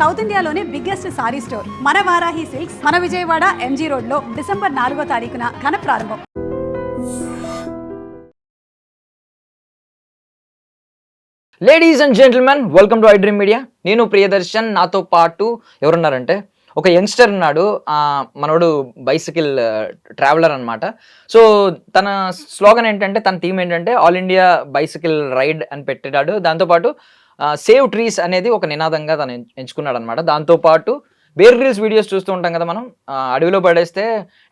South ఇండియాలోనే biggest sorry store మన Varahi silks మన విజయవాడ ఎంజీ రోడ్ లో డిసెంబర్ 4వ తారీఖున ఘన ప్రారంభం. Ladies and gentlemen, welcome to I dream media. నేను ప్రియదర్శన్, నాతో పాటు ఎవరున్నారంటే ఒక యంగ్స్టర్ ఉన్నాడు. మనోడు బైసికల్ ట్రావెలర్ అనమాట. సో తన స్లోగన్ ఏంటంటే, తన థీమ్ ఏంటంటే ఆల్ ఇండియా బైసికల్ రైడ్ అని పెట్టాడు. దాంతోపాటు సేవ్ ట్రీస్ అనేది ఒక నినాదంగా తను ఎంచుకున్నాడు అనమాట. దాంతోపాటు బేర్ గ్రిల్స్ వీడియోస్ చూస్తూ ఉంటాం కదా మనం, అడవిలో పడేస్తే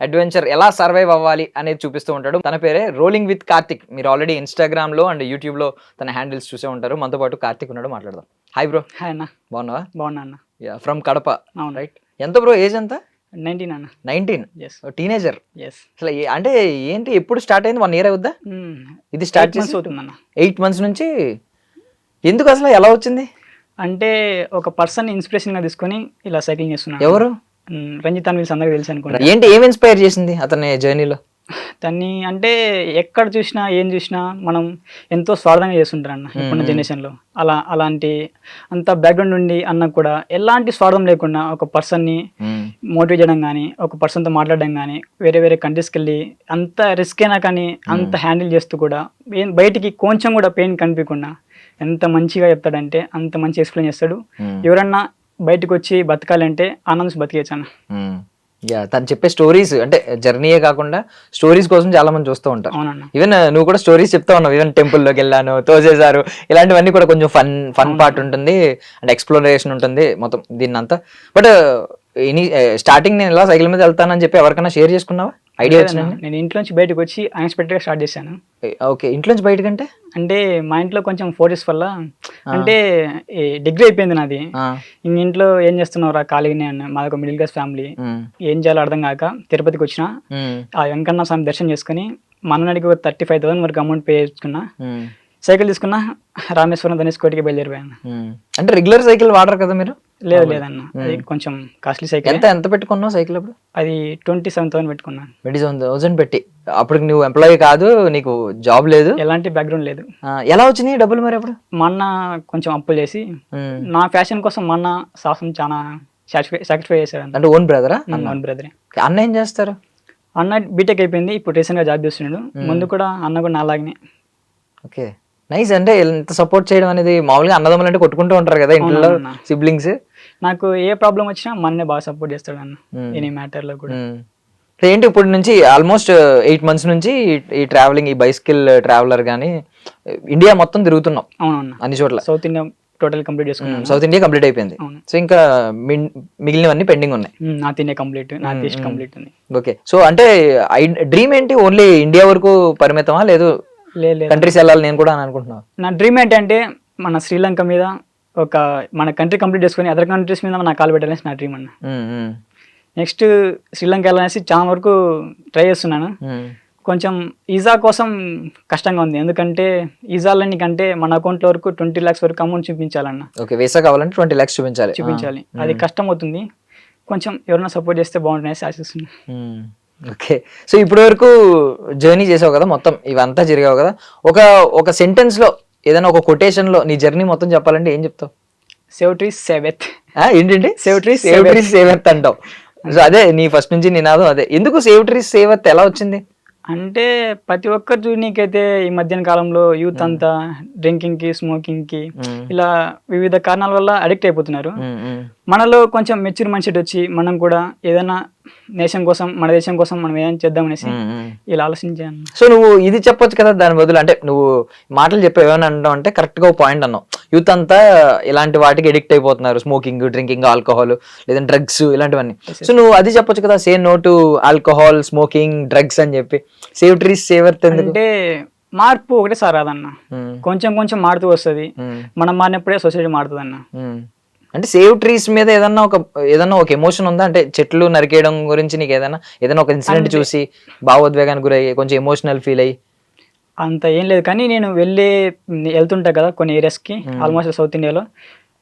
అడ్వెంచర్ ఎలా సర్వైవ్ అవ్వాలి అనేది చూపిస్తూ ఉంటాడు. తన పేరే రోలింగ్ విత్ కార్తిక్. మీరు ఆల్రెడీ ఇన్స్టాగ్రామ్లో అండ్ యూట్యూబ్లో తన హ్యాండిల్స్ చూసే ఉంటారు. మనతో పాటు కార్తిక్ ఉన్నాడు, మాట్లాడదాం. Hi bro. హాయ్ అన్న. బాగున్నావా? బాగున్నా అన్న. ఫ్రమ్ కడప, అవును. రైట్. ఎంత బ్రో ఏజ్ ఎంత? 19 అన్న. 19. టీనేజర్. అసలు అంటే ఏంటి, ఎప్పుడు స్టార్ట్ అయింది? 1 year అవుద్దా ఇది స్టార్ట్ చేసి? అవుతుందన్న. 8 months నుంచి. ఎందుకు, అసలు ఎలా వచ్చింది? అంటే ఒక పర్సన్ ఇన్స్పిరేషన్ గా తీసుకొని ఇలా సైక్లింగ్ చేస్తున్నాను. ఎవరు? రంజిత్ వీల్స్ అందరికి తెలుసు అనుకుంటా. ఏంటి, ఏం ఇన్స్పైర్ చేసింది అతని జర్నీలో? దాన్ని అంటే ఎక్కడ చూసినా ఏం చూసినా మనం ఎంతో స్వార్థంగా చేస్తుంటారన్న ఇప్పుడున్న జనరేషన్లో. అలాంటి అంత బ్యాక్గ్రౌండ్ నుండి అన్న కూడా ఎలాంటి స్వార్థం లేకుండా ఒక పర్సన్ని మోటివేట్ చేయడం కానీ, ఒక పర్సన్తో మాట్లాడడం కానీ, వేరే వేరే కంట్రీస్కి వెళ్ళి అంత రిస్క్ అయినా కానీ అంత హ్యాండిల్ చేస్తూ కూడా బయటికి కొంచెం కూడా పెయిన్ కనిపించకుండా ఎంత మంచిగా చెప్తాడంటే అంత మంచి ఎక్స్ప్లెయిన్ చేస్తాడు. ఎవరన్నా బయటకు వచ్చి బతకాలంటే ఆనంద్ బతికేయచ్చు అన్న. తను చెప్పే స్టోరీస్ అంటే జర్నీయే కాకుండా స్టోరీస్ కోసం చాలా మంది చూస్తూ ఉంటారు. ఈవెన్ నువ్వు కూడా స్టోరీస్ చెప్తా ఉన్నావు. ఈవెన్ టెంపుల్లోకి వెళ్ళాను, తోసేసారు, ఇలాంటివన్నీ కూడా కొంచెం ఫన్ పార్ట్ ఉంటుంది అండ్ ఎక్స్ప్లోరేషన్ ఉంటుంది మొత్తం దీన్నంతా. బట్ స్టార్టింగ్ నేను ఇలా సైకిల్ మీద వెళ్తానని చెప్పి ఎవరికైనా షేర్ చేసుకున్నావా? ఐడియా వచ్చింది? నేను ఇంట్లోంచి బయటకు వచ్చి అన్ఎక్స్పెక్టెడ్గా స్టార్ట్ చేశాను. ఓకే, ఇంట్లోంచి బయటకంటే అంటే మా ఇంట్లో కొంచెం ఫోర్సెస్ వల్ల, అంటే డిగ్రీ అయిపోయింది నాది. ఇంట్లో ఏం చేస్తున్నావురా ఖాళీగానే అన్న. మాది ఒక మిడిల్ క్లాస్ ఫ్యామిలీ. ఏం చేయాలో అర్థం కాక తిరుపతికి వచ్చిన. ఆ వెంకన్న స్వామి దర్శనం చేసుకుని మా అన్నడికి 35,000 వరకు అమౌంట్ పే చేసుకున్నా. సైకిల్ తీసుకున్నా, రామేశ్వరం ధనుష్కోటికి బయలుదేరిపోయాను. అంటే రెగ్యులర్ సైకిల్ వాడరు కదా మీరు? లేదన్న, అది కొంచెం కాస్ట్లీ సైకిల్. ఎంత పెట్టుకున్నావు సైకిల్ అప్పుడు? అది 27,000 పెట్టుకున్నాను. 27,000 పెట్టి. అప్పుడు నువ్వు ఎంప్లాయీ కాదు, నీకు జాబ్ లేదు, ఎలాంటి బ్యాక్గ్రౌండ్ లేదు. ఎలా వచ్చినాయి డబ్బులు మరి అప్పుడు? మా అన్న కొంచెం అప్పులు చేసి నా ఫ్యాషన్ కోసం మా అన్న సాహసం చాలా సాక్రిఫై చేశాడు. అంటే ఓన్ బ్రదరా? ఓన్ బ్రదరే. అన్న ఏం చేస్తారు? అన్న బీటెక్ అయిపోయింది, ఇప్పుడు రీసెంట్ గా జాబ్ చేస్తున్నాడు. ముందు కూడా అన్న కూడా నాలాగనే. Okay, nice. అంటే ఎంత సపోర్ట్ చేయడం అనేది, మామూలుగా అన్నదమ్ములు అంటే కొట్టుకుంటూ ఉంటారు కదా ఇంట్లో సిబ్లింగ్స్. నాకు ఏ ప్రాబ్లం వచ్చినా మన్నే బాగా సపోర్ట్ చేస్తాడు అన్న, ఎనీ మ్యాటర్ లో కూడా. ఏంటి ఇప్పుడు నుంచి ఆల్మోస్ట్ 8 months నుంచి ఈ ట్రావెలింగ్, ఈ బైసికల్ ట్రావెలర్ కానీ ఇండియా మొత్తం తిరుగుతున్నాం. అవునన్నా, అన్ని చోట్ల. సౌత్ ఇండియా టోటల్ కంప్లీట్ చేసుకున్నాను. సౌత్ ఇండియా కంప్లీట్ అయిపోయింది. సో ఇంకా మిగిలినవన్నీ పెండింగ్ ఉన్నాయి. North India complete, north east complete ఉంది. ఓకే, సో అంటే డ్రీమ్ ఏంటి? ఓన్లీ ఇండియా వరకు పరిమితమా, లేదు కంట్రీస్ వెళ్ళాలి నేను కూడా అని అనుకుంటున్నాను? నా డ్రీమ్ ఏంటంటే మన శ్రీలంక మీద ఒక మన కంట్రీ కంప్లీట్ చేసుకుని అదర్ కంట్రీస్ మీద నా కాలు పెట్టాలనేసి నా డ్రీమ్ అన్న. నెక్స్ట్ శ్రీలంక వెళ్ళాలనేసి చాలా వరకు ట్రై చేస్తున్నాను. కొంచెం ఈజా కోసం కష్టంగా ఉంది, ఎందుకంటే ఈజాలని కంటే మన అకౌంట్లో వరకు 20 lakhs వరకు అమౌంట్ చూపించాలన్న. ఓకే, వీసా కావాలంటే 20 lakhs చూపించాలి. అది కష్టం అవుతుంది. కొంచెం ఎవరైనా సపోర్ట్ చేస్తే బాగుంటుందని ఆశిస్తున్నాను. ఓకే, సో ఇప్పటి వరకు జర్నీ చేసావు కదా, మొత్తం ఇవంతా జరిగావు కదా, ఒక సెంటెన్స్ లో ఏదైనా ఒక కొటేషన్ లో నీ జర్నీ మొత్తం చెప్పాలంటే ఏం చెప్తావు? Save trees save earth. ఏంటంటి సేవ్ ట్రీస్ సేవ్ ఎర్త్ అంటావు? సో అదే నీ ఫస్ట్ నుంచి నినాదం అదే. ఎందుకు సేవ్ ట్రీస్ సేవ్ ఎర్త్ ఎలా వచ్చింది? అంటే ప్రతి ఒక్కరు చూడనీకైతే ఈ మధ్యాహ్న కాలంలో యూత్ అంతా డ్రింకింగ్ కి, స్మోకింగ్ కి, ఇలా వివిధ కారణాల వల్ల అడిక్ట్ అయిపోతున్నారు. మనలో కొంచెం మెచ్యూర్ మైండ్ సెట్ వచ్చి మనం కూడా ఏదైనా నేషన్ కోసం, మన దేశం కోసం మనం ఏదైనా చేద్దామనేసి ఇలా ఆలోచించాను. సో నువ్వు ఇది చెప్పొచ్చు కదా దాని బదులు, అంటే నువ్వు మాటలు చెప్పావు, ఏమైనా అంటావు అంటే కరెక్ట్ గా ఒక పాయింట్ అన్నావు. యూత్ అంతా ఇలాంటి వాటికి ఎడిక్ట్ అయిపోతున్నారు, స్మోకింగ్, డ్రింకింగ్, ఆల్కహాల్ లేదా డ్రగ్స్ ఇలాంటివన్నీ. సో నువ్వు అది చెప్పొచ్చు కదా, say no to alcohol, smoking, drugs అని చెప్పి. సేవ్ ట్రీస్ సేవ్ ఎర్త్ అంటే మార్పు ఒకటే సార్ రాదన్న, కొంచెం కొంచెం మారుతూ వస్తుంది. మనం మారినప్పుడే సొసైటీ మారుతుంది అన్న. అంటే సేవ్ ట్రీస్ మీద ఏదన్నా ఒక ఎమోషన్ ఉందా? అంటే చెట్లు నరికేయడం గురించి నీకు ఏదైనా ఒక ఇన్సిడెంట్ చూసి భావోద్వేగానికి గురయ్యి కొంచెం ఎమోషనల్ ఫీల్ అయ్యి? అంత ఏం లేదు, కానీ నేను వెళ్తుంటా కదా కొన్ని ఏరియాస్కి. ఆల్మోస్ట్ సౌత్ ఇండియాలో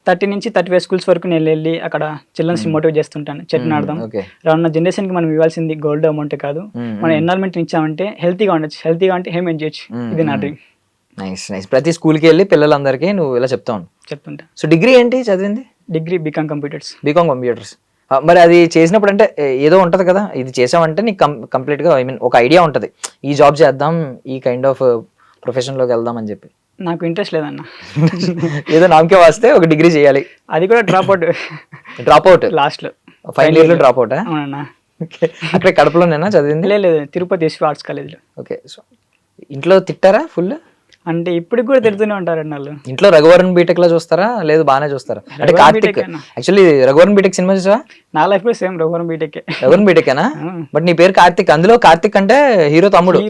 30 నుంచి 35 schools వరకు నేను వెళ్ళి అక్కడ చిల్డ్రన్స్ మోటివేట్ చేస్తుంటాను, చెట్టు నాడదాం. రానున్న జనరేషన్ కి మనం ఇవ్వాల్సింది గోల్డ్ అమౌంట్ కాదు, మన ఎన్విరాన్మెంట్ ఇచ్చామంటే హెల్తీగా ఉండొచ్చు, హెల్తీగా అంటే హేమ్ చేయొచ్చు. ఇది నా డ్రీమ్. నైస్. ప్రతి స్కూల్కి వెళ్ళి పిల్లలందరికీ నువ్వు ఇలా చెప్తాను? చెప్తుంటా. సో డిగ్రీ ఏంటి చదివింది? Degree BCom computers. BCom computers. మరి అది చేసినప్పుడు అంటే ఏదో ఉంటుంది కదా, ఇది చేసామంటే నీకు కంప్లీట్గా ఐ మీన్ ఒక ఐడియా ఉంటుంది, ఈ జాబ్ చేద్దాం, ఈ కైండ్ ఆఫ్ ప్రొఫెషన్లోకి వెళ్దాం అని చెప్పి. నాకు ఇంట్రెస్ట్ లేదన్న. ఏదో నామకే వస్తే ఒక డిగ్రీ చేయాలి, అది కూడా డ్రాప్ అవుట్ లాస్ట్లో ఫైనల్ ఇయర్లో డ్రాప్ అవుటా? అవునన్నా. ఓకే, అక్కడ కడపలోనేనా చదివింది? లేదు తిరుపతి ఎస్వి ఆర్ట్స్ కాలేజ్లో. ఓకే, సో ఇంట్లో తిట్టారా ఫుల్? అంటే ఇప్పటికి కూడా తిడుతూనే ఉంటారు అన్న వాళ్ళు. ఇంట్లో రఘువరన్ బీటెక్ లా చూస్తారా లేదు బాగానే చూస్తారా? అంటే Karthik actually Raghuvaran BTech cinema చూసా? నా లైఫ్ లో సేమ్ రఘువరన్ బీటెక్. రఘువరన్ బీటెకేనా? బట్ నీ పేరు కార్తిక్, అందులో కార్తిక్ అంటే హీరో తమ్ముడు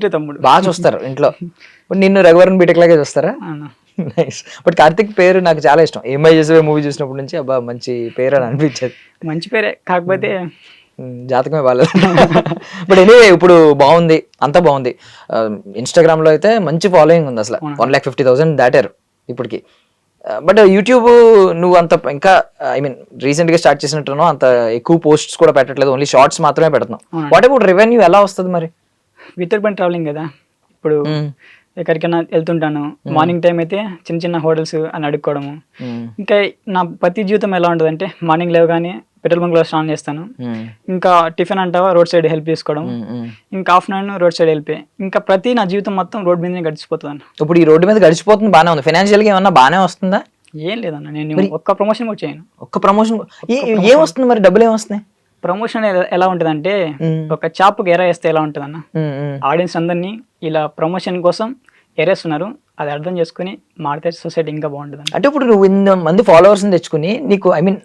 బాగా చూస్తారు ఇంట్లో. బట్ నిన్ను రఘువరన్ బీటెక్ లాగే చూస్తారా? నైస్. బట్ కార్తిక్ పేరు నాకు చాలా ఇష్టం, ఏమై చేసే మూవీ చూసినప్పటి నుంచి అబ్బా మంచి పేరు అని అనిపించేది. మంచి పేరే, కాకపోతే జాతకమే బాగాలేదు. బట్ ఎనీవే ఇప్పుడు బాగుంది, అంతా బాగుంది. ఇన్స్టాగ్రామ్ లో అయితే మంచి ఫాలోయింగ్ ఉంది, అసలు 1,50,000 దాటారు ఇప్పటికి. బట్ యూట్యూబ్ నువ్వు అంత ఇంకా ఐ మీన్ రీసెంట్ గా స్టార్ట్ చేసినట్టున్నావు, అంత ఎక్కువ పోస్ట్స్ కూడా పెట్టట్లేదు, ఓన్లీ షార్ట్స్ మాత్రమే పెడుతున్నావు. వాట్ అబౌట్ రెవెన్యూ ఎలా వస్తుంది మరి? వితౌట్ బై ట్రావెలింగ్ కదా. ఇప్పుడు ఎక్కడికైనా వెళ్తుంటాను, మార్నింగ్ టైం అయితే చిన్న చిన్న హోటల్స్ అని అడుక్కోవడము. ఇంకా నా ప్రతి జీవితం ఎలా ఉంటుంది అంటే మార్నింగ్ లేవగానే పెట్రోల్ బంక్ లో స్నానం చేస్తాను, ఇంకా టిఫిన్ అంటావా రోడ్ సైడ్ హెల్ప్ చేసుకోవడం, ఇంకా ఆఫ్టర్నూన్ రోడ్ సైడ్ హెల్ప్, ఇంకా ప్రతి నా జీవితం మొత్తం రోడ్ మీదనే గడిచిపోతుంది. ఇప్పుడు ఈ రోడ్డు మీద గడిచిపోతుంది, బాగానే ఉంది. ఫైనాన్షియల్ గా ఏమన్నా బాగానే వస్తుందా? ఏం లేదన్న, నేను ఒక్క ప్రమోషన్ కూడా చేయను. ఒక్క ప్రమోషన్ ఏం వస్తుంది మరి? డబ్బులు ఏం వస్తున్నాయి? ప్రమోషన్ ఎలా ఉంటది అంటే ఒక చాపుకి ఎర వేస్తే ఎలా ఉంటది అన్న, ఆడియన్స్ అందరినీ ఇలా ప్రమోషన్ కోసం ఎరేస్తున్నారు, అది అర్థం చేసుకుని మాడితే సొసైటీ ఇంకా బాగుంటుంది. అంటే ఇప్పుడు నువ్వు ఇంత మంది ఫాలోవర్స్ తెచ్చుకుని నీకు ఐ మీన్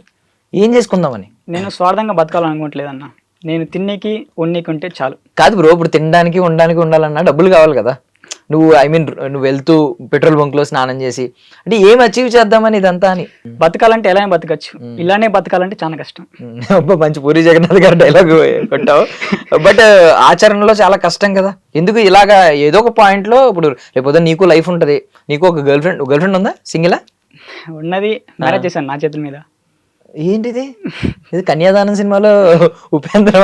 ఏం చేసుకుందామని? నేను స్వార్థంగా బతకాలనుకోవట్లేదన్న, నేను తిన్నికి ఉన్నీకి ఉంటే చాలు. కాదు బ్రో, ఇప్పుడు తినడానికి ఉండడానికి ఉండాలన్నా డబ్బులు కావాలి కదా. నువ్వు ఐ మీన్ నువ్వు వెళ్తూ పెట్రోల్ బంక్ లో స్నానం చేసి అంటే ఏం అచీవ్ చేద్దామని ఇదంతా అని బతకాలంటే ఎలానే బతకచ్చు, ఇలానే బతకాలంటే చాలా కష్టం. మంచి పూరి జగన్నాథ్ గారు డైలాగ్ కొట్టావు. బట్ ఆచరణలో చాలా కష్టం కదా. ఎందుకు ఇలాగా ఏదో ఒక పాయింట్ లో ఇప్పుడు రేపు నీకు లైఫ్ ఉంటది, నీకు ఒక గర్ల్ ఫ్రెండ్ ఉందా? సింగిలా? ఉన్నది, మ్యారేజ్ చేశాను నా చేతుల మీద. ఏంటిది? ఇది కన్యాదానం సినిమాలో ఉపేంద్ర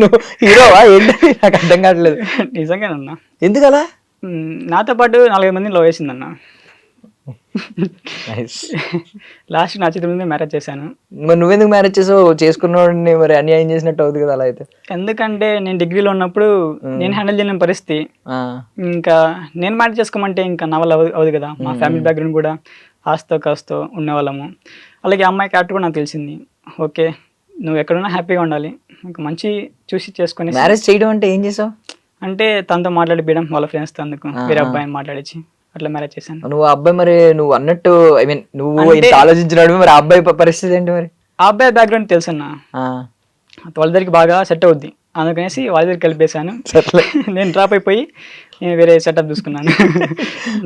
నువ్వు హీరోవా ఏంటి? నాకు అర్థం కావట్లేదు. నిజంగానన్నా. ఎందుకలా? నాతో పాటు 4 మందిని లవ్ చేసిందన్న. లాస్ట్ నా చేతుల మీద మ్యారేజ్ చేశాను. మరి నువ్వెందుకు మ్యారేజ్ చేసావు? చేసుకున్నవాడిని మరి అన్యాయం చేసినట్టు అవుతుంది కదా అలా అయితే. ఎందుకంటే నేను డిగ్రీలో ఉన్నప్పుడు నేను హ్యాండిల్ చేయలేని పరిస్థితి, ఇంకా నేను మ్యారేజ్ చేసుకోమంటే ఇంకా నా వల్ల అవుదు కదా. మా ఫ్యామిలీ బ్యాక్గ్రౌండ్ కూడా ఆస్తో కాస్తో ఉన్నవాళ్ళము, అలాగే అమ్మాయి క్యారెక్టర్ కూడా నాకు తెలిసింది. ఓకే, నువ్వు ఎక్కడున్నా హ్యాపీగా ఉండాలి, ఇంకా మంచి చూసి చేసుకుని. మ్యారేజ్ చేయడం అంటే ఏం చేసావు? అంటే తనతో మాట్లాడిపోయడం, వాళ్ళ ఫ్రెండ్స్తో అందుకు వేరే అబ్బాయిని మాట్లాడించి అట్లా మ్యారేజ్ చేశాను. నువ్వు ఆ అబ్బాయి మరి నువ్వు అన్నట్టు ఐ మీన్ నువ్వు ఆలోచించినాడు, మరి ఆ అబ్బాయి పరిస్థితి ఏంటి మరి? ఆ అబ్బాయి బ్యాక్గ్రౌండ్ తెలుసన్నా, వాళ్ళ దగ్గరికి బాగా సెట్ అవుద్ది, అందుకనేసి వాళ్ళ దగ్గరికి కలిపేశాను. నేను డ్రాప్ అయిపోయి నేను వేరే సెటప్ చూసుకున్నాను.